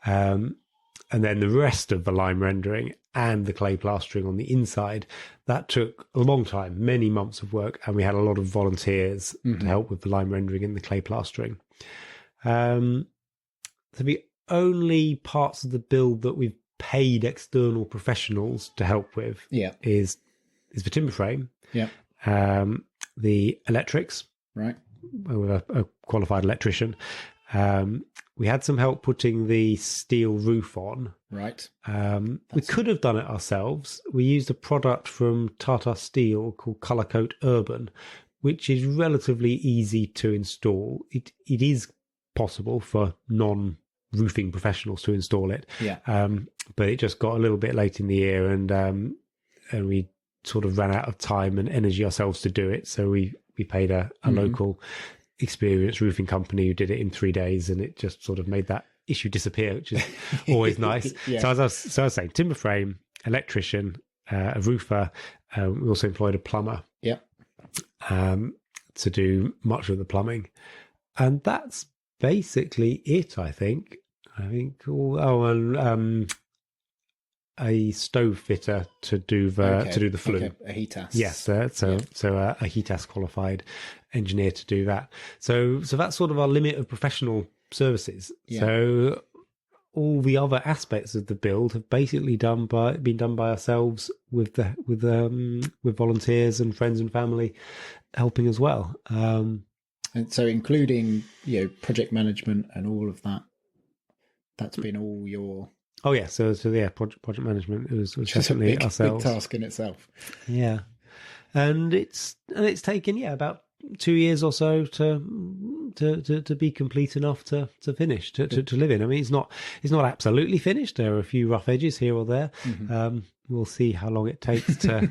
And then the rest of the lime rendering and the clay plastering on the inside, that took a long time, many months of work, and we had a lot of volunteers to help with the lime rendering and the clay plastering. So the only parts of the build that we've paid external professionals to help with is the timber frame, the electrics, right, with a qualified electrician. We had some help putting the steel roof on. Right. We could have done it ourselves. We used a product from Tata Steel called Colour Coat Urban, which is relatively easy to install. It is possible for non-roofing professionals to install it. But it just got a little bit late in the year, and we sort of ran out of time and energy ourselves to do it. So we paid a local experienced roofing company who did it in 3 days, and it just sort of made that issue disappear, which is always nice. So as I was saying, timber frame, electrician, a roofer. We also employed a plumber to do much of the plumbing, and that's basically it. I think a stove fitter to do the flue. A HETAS. Yes, so a HETAS qualified engineer to do that. So that's sort of our limit of professional services. So all the other aspects of the build have basically been done by ourselves with volunteers and friends and family helping as well. And so including project management and all of that, that's been all your. Oh yeah, so project management was definitely ourselves. Big task in itself. Yeah, and it's taken about 2 years or so to be complete enough to finish to live in. I mean, it's not absolutely finished. There are a few rough edges here or there. Mm-hmm. We'll see how long it takes to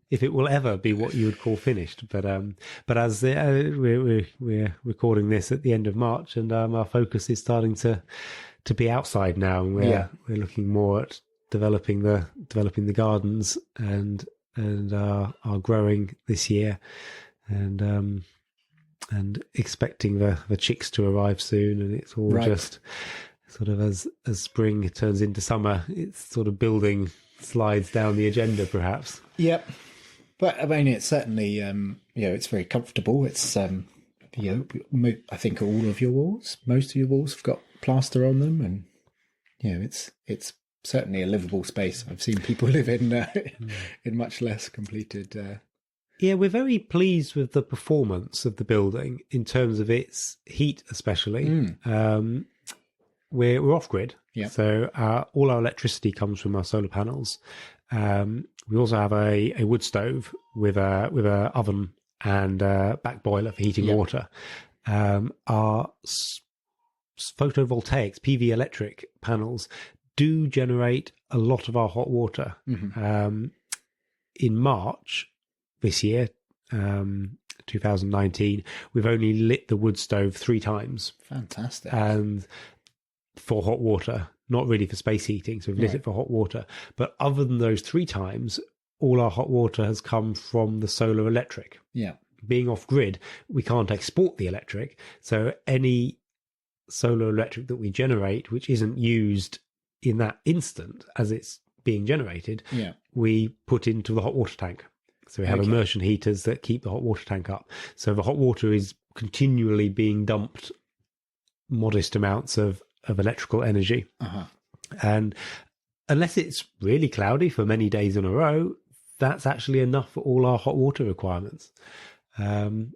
if it will ever be what you would call finished. But as we're recording this at the end of March, and our focus is starting to be outside now, and we're looking more at developing the gardens and are growing this year, and expecting the chicks to arrive soon, and it's all just sort of as spring turns into summer, it's sort of building slides down the agenda, perhaps. Yep. But I mean, it's certainly it's very comfortable. It's I think all of your walls, most of your walls have got plaster on them, and it's certainly a livable space. I've seen people live in much less completed. Yeah, we're very pleased with the performance of the building in terms of its heat, especially. We're off grid, so all our electricity comes from our solar panels. We also have a wood stove with a oven and back boiler for heating water. Our photovoltaics, PV electric panels, do generate a lot of our hot water. Mm-hmm. In March this year, 2019, we've only lit the wood stove 3 times. Fantastic. And for hot water, not really for space heating, so we've lit it for hot water. But other than those 3 times, all our hot water has come from the solar electric. Yeah. Being off grid, we can't export the electric, so any solar electric that we generate, which isn't used in that instant as it's being generated, we put into the hot water tank. So we have immersion heaters that keep the hot water tank up. So the hot water is continually being dumped modest amounts of electrical energy. Uh-huh. And unless it's really cloudy for many days in a row, that's actually enough for all our hot water requirements. And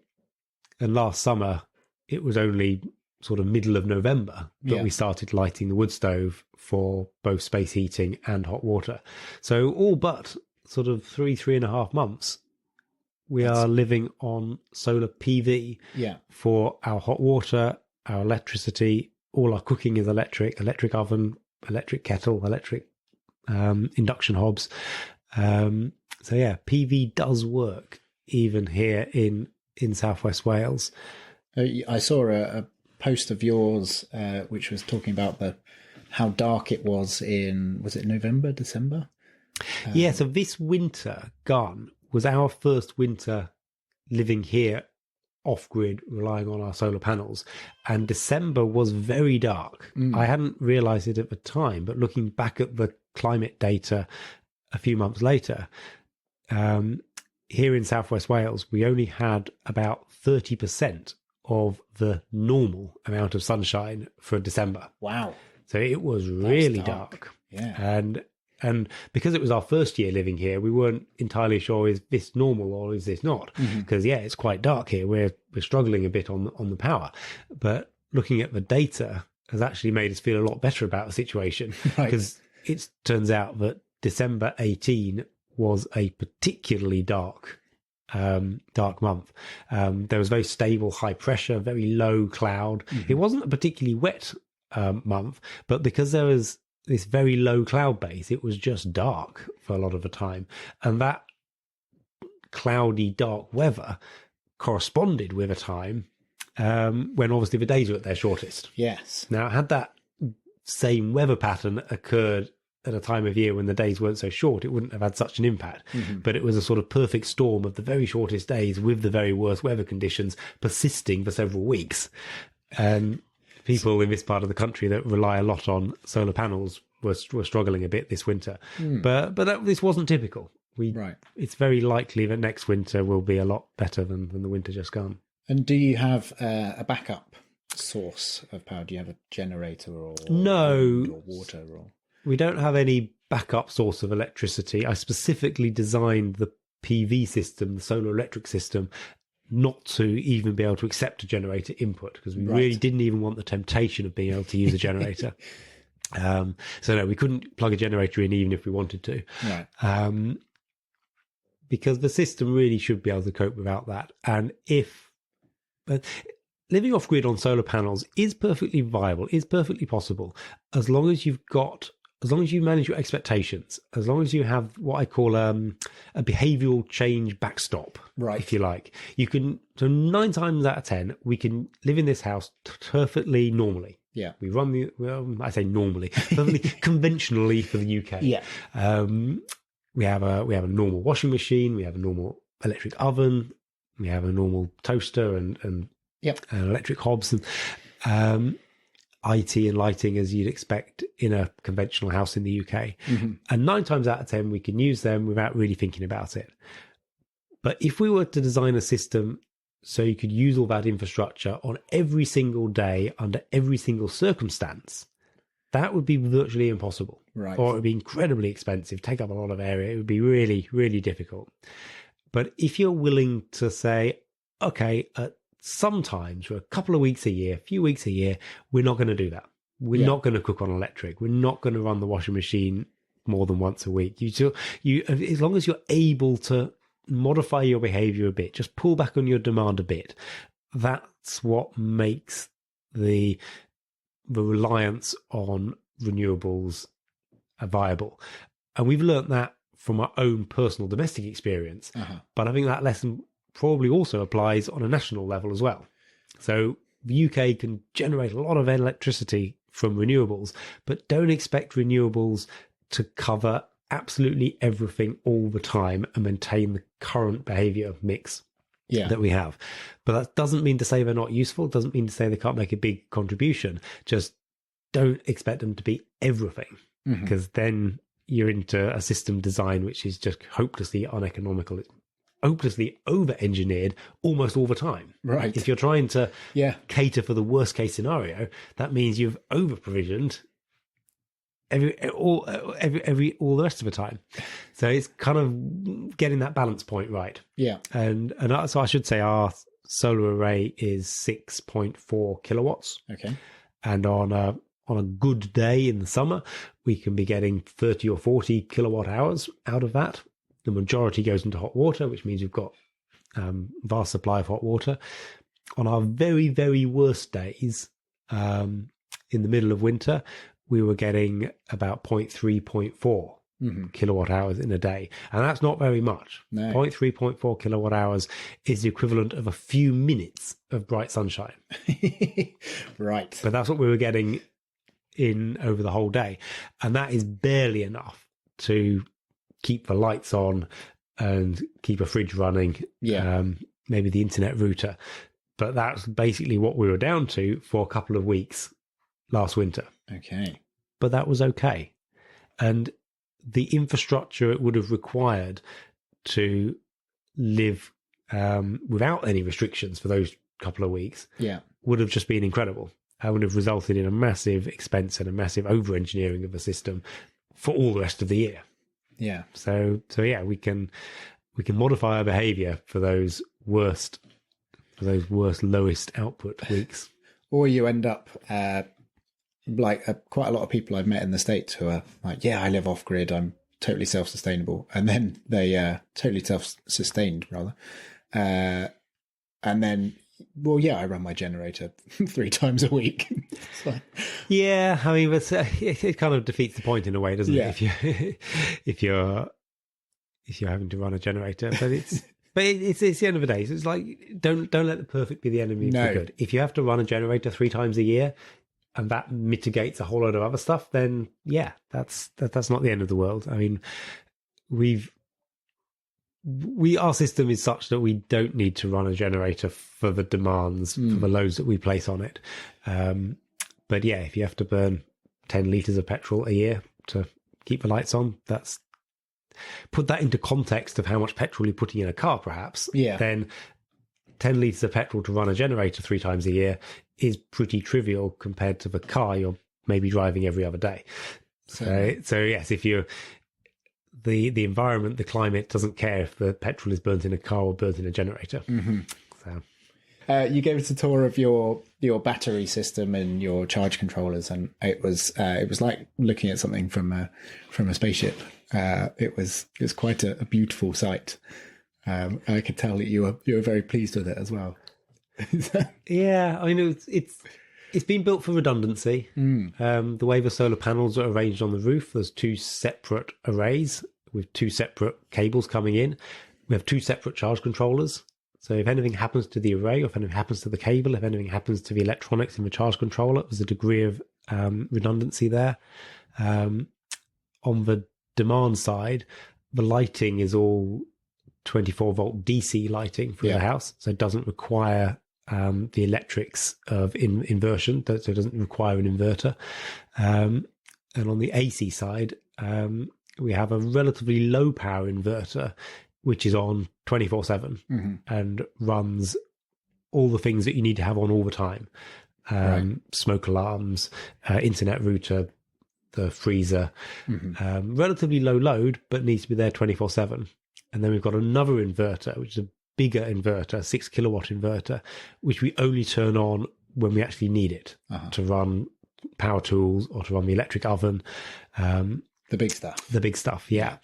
last summer, it was only sort of middle of November that we started lighting the wood stove for both space heating and hot water. So all but sort of 3.5 months, we are living on solar PV for our hot water, our electricity. All our cooking is electric oven, electric kettle, electric induction hobs. So PV does work even here in Southwest Wales. I saw a post of yours which was talking about how dark it was was it November, December? So this winter gone was our first winter living here off-grid, relying on our solar panels, and December was very dark. I hadn't realised it at the time, but looking back at the climate data a few months later, here in Southwest Wales, we only had about 30% of the normal amount of sunshine for December. Wow. So it was really dark. Yeah. And because it was our first year living here, we weren't entirely sure, is this normal or is this not? Because, it's quite dark here. We're struggling a bit on the power. But looking at the data has actually made us feel a lot better about the situation. Because it turns out that December 18 was a particularly dark month. There was very stable high pressure, very low cloud. It wasn't a particularly wet month, but because there was this very low cloud base, it was just dark for a lot of the time. And that cloudy, dark weather corresponded with a time when obviously the days were at their shortest. Yes. Now, had that same weather pattern occurred at a time of year when the days weren't so short, it wouldn't have had such an impact. But it was a sort of perfect storm of the very shortest days with the very worst weather conditions persisting for several weeks. And people in this part of the country that rely a lot on solar panels were struggling a bit this winter. But this wasn't typical. It's very likely that next winter will be a lot better than the winter just gone. And do you have a backup source of power? Do you have a generator or water? Or we don't have any backup source of electricity. I specifically designed the PV system, the solar electric system, not to even be able to accept a generator input, because we really didn't even want the temptation of being able to use a generator. So no, we couldn't plug a generator in even if we wanted to. Because the system really should be able to cope without that. And if But living off grid on solar panels is perfectly viable, is perfectly possible, as long as you manage your expectations, as long as you have what I call a behavioral change backstop, right? If you like, you can. So 9 times out of 10, we can live in this house perfectly normally. Yeah, we run I say normally, perfectly conventionally for the UK. Yeah, we have a normal washing machine, we have a normal electric oven, we have a normal toaster and electric hobs and IT and lighting as you'd expect in a conventional house in the UK. Mm-hmm. And 9 times out of 10, we can use them without really thinking about it. But if we were to design a system so you could use all that infrastructure on every single day under every single circumstance, that would be virtually impossible. Right. Or it would be incredibly expensive, take up a lot of area. It would be really, really difficult. But if you're willing to say, okay, sometimes for a couple of weeks a year, a few weeks a year, we're not going to do that. We're not going to cook on electric. We're not going to run the washing machine more than once a week. You, as long as you're able to modify your behavior a bit, just pull back on your demand a bit. That's what makes the reliance on renewables viable. And we've learnt that from our own personal domestic experience. But I think that lesson probably also applies on a national level as well. So the UK can generate a lot of electricity from renewables, but don't expect renewables to cover absolutely everything all the time and maintain the current behavior mix that we have. But that doesn't mean to say they're not useful, doesn't mean to say they can't make a big contribution. Just don't expect them to be everything, because then you're into a system design which is just hopelessly uneconomical, hopelessly over-engineered almost all the time. Right. If you're trying to cater for the worst case scenario, that means you've over-provisioned all the rest of the time. So it's kind of getting that balance point right. Yeah. And so I should say our solar array is 6.4 kilowatts. Okay. And on a good day in the summer, we can be getting 30 or 40 kilowatt hours out of that. The majority goes into hot water, which means we've got vast supply of hot water. On our very, very worst days, in the middle of winter, we were getting about 0.3, 0.4 kilowatt hours in a day. And that's not very much. No. 0.3, 0.4 kilowatt hours is the equivalent of a few minutes of bright sunshine. Right. But that's what we were getting in over the whole day. And that is barely enough to keep the lights on and keep a fridge running. Yeah. Maybe the internet router. But that's basically what we were down to for a couple of weeks last winter. Okay. But that was okay. And the infrastructure it would have required to live without any restrictions for those couple of weeks would have just been incredible. It would have resulted in a massive expense and a massive over-engineering of the system for all the rest of the year. Yeah. So yeah, we can modify our behavior for those worst, lowest output weeks. Or you end up quite a lot of people I've met in the States who are like, yeah, I live off grid, I'm totally self-sustainable. And then they totally self-sustained rather. And then, well, yeah, I run my generator 3 times a week. Yeah, I mean, it kind of defeats the point in a way, doesn't it? If you're having to run a generator, but it's the end of the day. So it's like, don't let the perfect be the enemy of the good. If you have to run a generator 3 times a year, and that mitigates a whole load of other stuff, then yeah, that's not the end of the world. I mean, our system is such that we don't need to run a generator for the demands, for the loads that we place on it. But yeah, if you have to burn 10 litres of petrol a year to keep the lights on, put that into context of how much petrol you're putting in a car, perhaps. Yeah. Then 10 litres of petrol to run a generator 3 times a year is pretty trivial compared to the car you're maybe driving every other day. So yes, if you're the environment, the climate doesn't care if the petrol is burnt in a car or burnt in a generator. So you gave us a tour of your battery system and your charge controllers, and it was like looking at something from a spaceship. It was quite a beautiful sight. I could tell that you were very pleased with it as well. Yeah, I mean, it's been built for redundancy. The way the solar panels are arranged on the roof, there's two separate arrays with two separate cables coming in. We have two separate charge controllers. So if anything happens to the array, or if anything happens to the cable, if anything happens to the electronics in the charge controller, there's a degree of redundancy there. On the demand side, the lighting is all 24-volt DC lighting for the house, so it doesn't require the electrics of inversion, so it doesn't require an inverter. And on the AC side, we have a relatively low power inverter, which is on 24/7 and runs all the things that you need to have on all the time. Smoke alarms, internet router, the freezer, relatively low load, but needs to be there 24/7. And then we've got another inverter, which is a bigger inverter, 6 kilowatt inverter, which we only turn on when we actually need it to run power tools or to run the electric oven. The big stuff. The big stuff, yeah.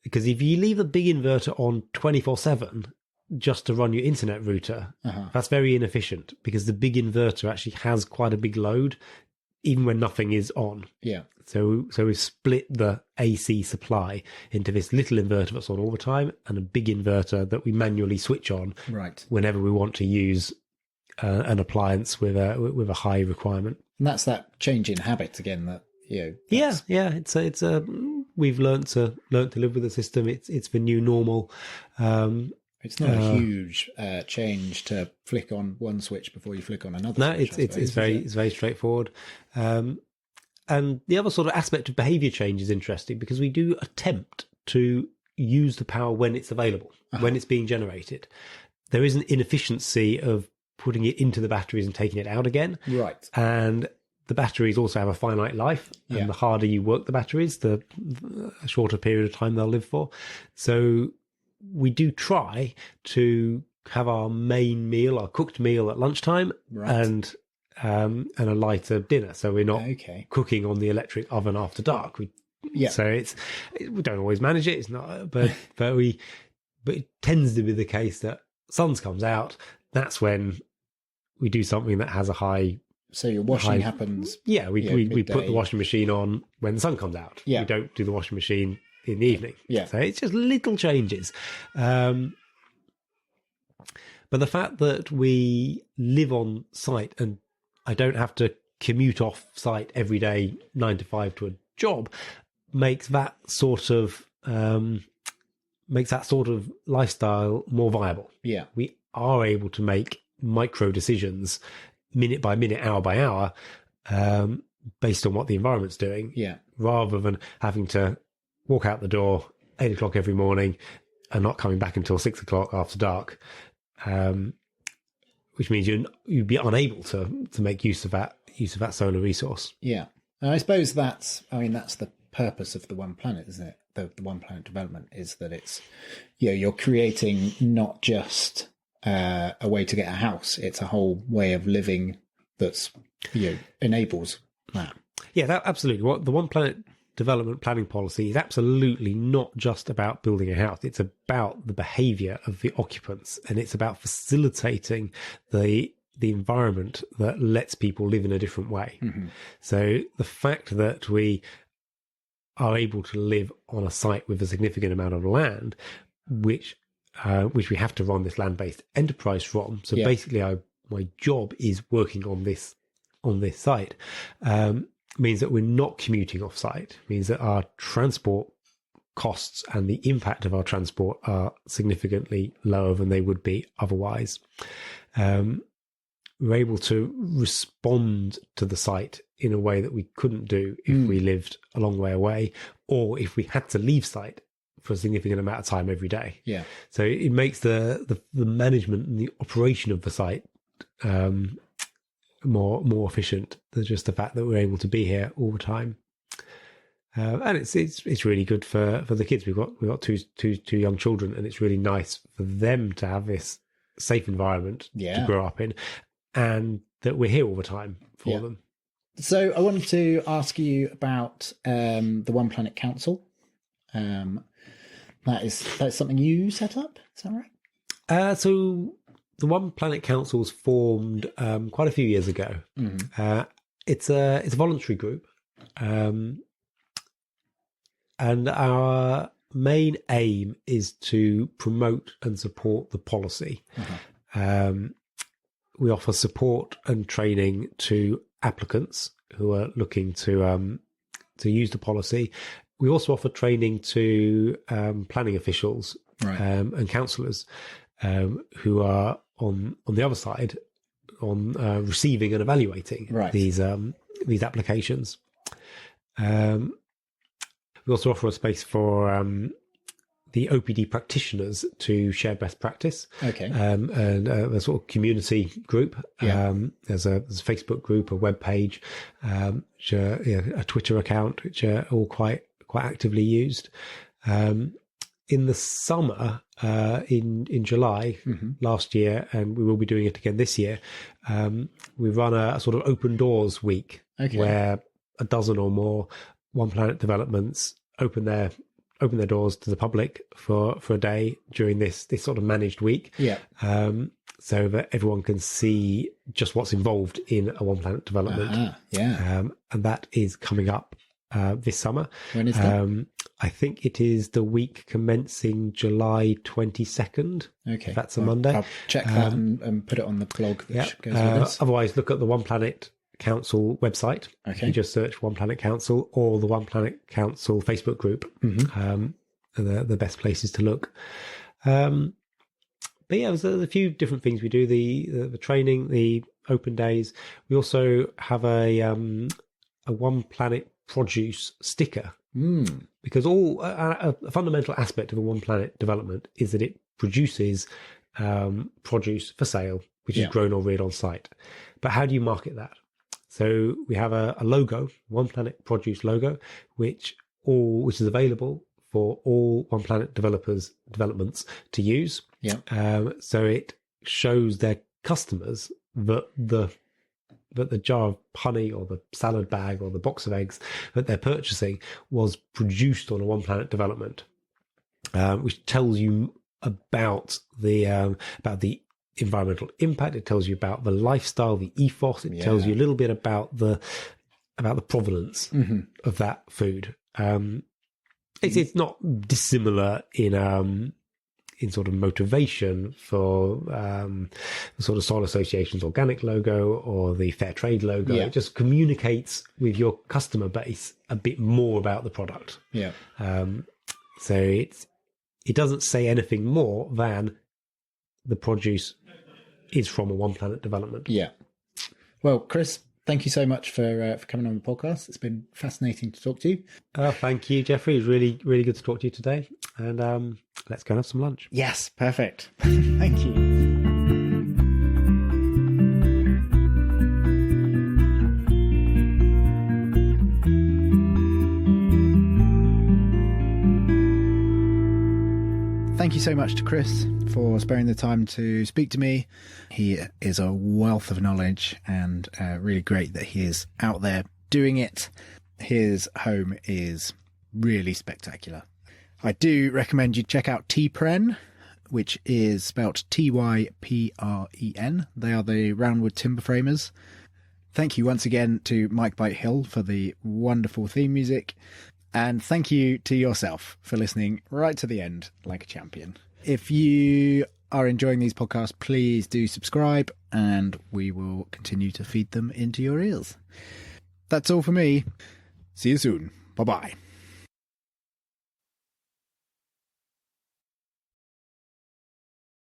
Because if you leave a big inverter on 24/7 just to run your internet router, that's very inefficient, because the big inverter actually has quite a big load, even when nothing is on. Yeah. So we've split the AC supply into this little inverter that's on all the time and a big inverter that we manually switch on whenever we want to use an appliance with a high requirement. And that's that change in habit again. That It's we've learnt to live with the system. It's the new normal. It's not a huge change to flick on one switch before you flick on another. No, switch, it's very straightforward. And the other sort of aspect of behaviour change is interesting, because we do attempt to use the power when it's available, when it's being generated. There is an inefficiency of putting it into the batteries and taking it out again. Right. And the batteries also have a finite life, and the harder you work the batteries, the shorter period of time they'll live for. So we do try to have our main meal, our cooked meal at lunchtime, and a lighter dinner. So we're not cooking on the electric oven after dark. So we don't always manage it. It's not, but it tends to be the case that sun comes out. That's when we do something that has a high. So your washing happens. Yeah, we put the washing machine on when the sun comes out. Yeah. We don't do the washing machine in the evening. Yeah. So it's just little changes. But the fact that we live on site and I don't have to commute off site every day, 9 to 5 to a job, makes that sort of lifestyle more viable. Yeah. We are able to make micro decisions minute by minute, hour by hour, based on what the environment's doing. Yeah. Rather than having to walk out the door 8 o'clock every morning and not coming back until 6 o'clock after dark, which means you'd be unable to make use of that solar resource. Yeah, and I suppose that's the purpose of the One Planet, isn't it? The One Planet development is that it's you're creating not just a way to get a house; it's a whole way of living that's enables that. Yeah, that absolutely. What the One Planet development planning policy is absolutely not just about building a house. It's about the behaviour of the occupants, and it's about facilitating the environment that lets people live in a different way. So the fact that we are able to live on a site with a significant amount of land, which we have to run this land-based enterprise from. So basically, my job is working on this site. Means that we're not commuting off site, means that our transport costs and the impact of our transport are significantly lower than they would be otherwise. We're able to respond to the site in a way that we couldn't do if we lived a long way away, or if we had to leave site for a significant amount of time every day. Yeah. So it makes the management and the operation of the site more efficient than just the fact that we're able to be here all the time. And it's really good for the kids. We've got two young children, and it's really nice for them to have this safe environment to grow up in, and that we're here all the time for them. So I wanted to ask you about the One Planet Council. That's something you set up, is that right? So the One Planet Council was formed quite a few years ago. It's a voluntary group, and our main aim is to promote and support the policy. We offer support and training to applicants who are looking to use the policy. We also offer training to planning officials and councillors who are on the other side on receiving and evaluating these applications. We also offer a space for the OPD practitioners to share best practice. And a sort of community group. There's a Facebook group, a web page, a Twitter account, which are all quite actively used. In the summer, in July last year, and we will be doing it again this year, we run a sort of open doors week where a dozen or more One Planet developments open their doors to the public for a day during this sort of managed week. So that everyone can see just what's involved in a One Planet development. And that is coming up this summer. When is that? I think it is the week commencing July 22nd. That's a Monday. I'll check that and put it on the blog that goes with this. Otherwise, look at the One Planet Council website. You just search One Planet Council or the One Planet Council Facebook group. Are the best places to look. But there's a few different things we do: the training, the open days. We also have a One Planet produce sticker, because a fundamental aspect of a One Planet development is that it produces produce for sale, which is grown or reared on site. But how do you market that? So we have a logo, One Planet Produce logo, which is available for all One Planet developments to use. So it shows their customers that the jar of honey or the salad bag or the box of eggs that they're purchasing was produced on a One Planet development, which tells you about the environmental impact. It tells you about the lifestyle, the ethos. It tells you a little bit about the provenance of that food. It's not dissimilar in sort of motivation for the sort of Soil Association's organic logo or the Fair Trade logo. It just communicates with your customer base a bit more about the product. So it doesn't say anything more than the produce is from a One Planet development. Well, Chris, thank you so much for coming on the podcast. It's been fascinating to talk to you. Thank you, Jeffrey. It's really, really good to talk to you today. And let's go and have some lunch. Yes, perfect. Thank you. Thank you so much to Chris for sparing the time to speak to me. He is a wealth of knowledge and really great that he is out there doing it. His home is really spectacular. I do recommend you check out T-Pren, which is spelt Typren. They are the Roundwood timber framers. Thank you once again to Mike Bite Hill for the wonderful theme music. And thank you to yourself for listening right to the end like a champion. If you are enjoying these podcasts, please do subscribe and we will continue to feed them into your ears. That's all for me. See you soon. Bye-bye.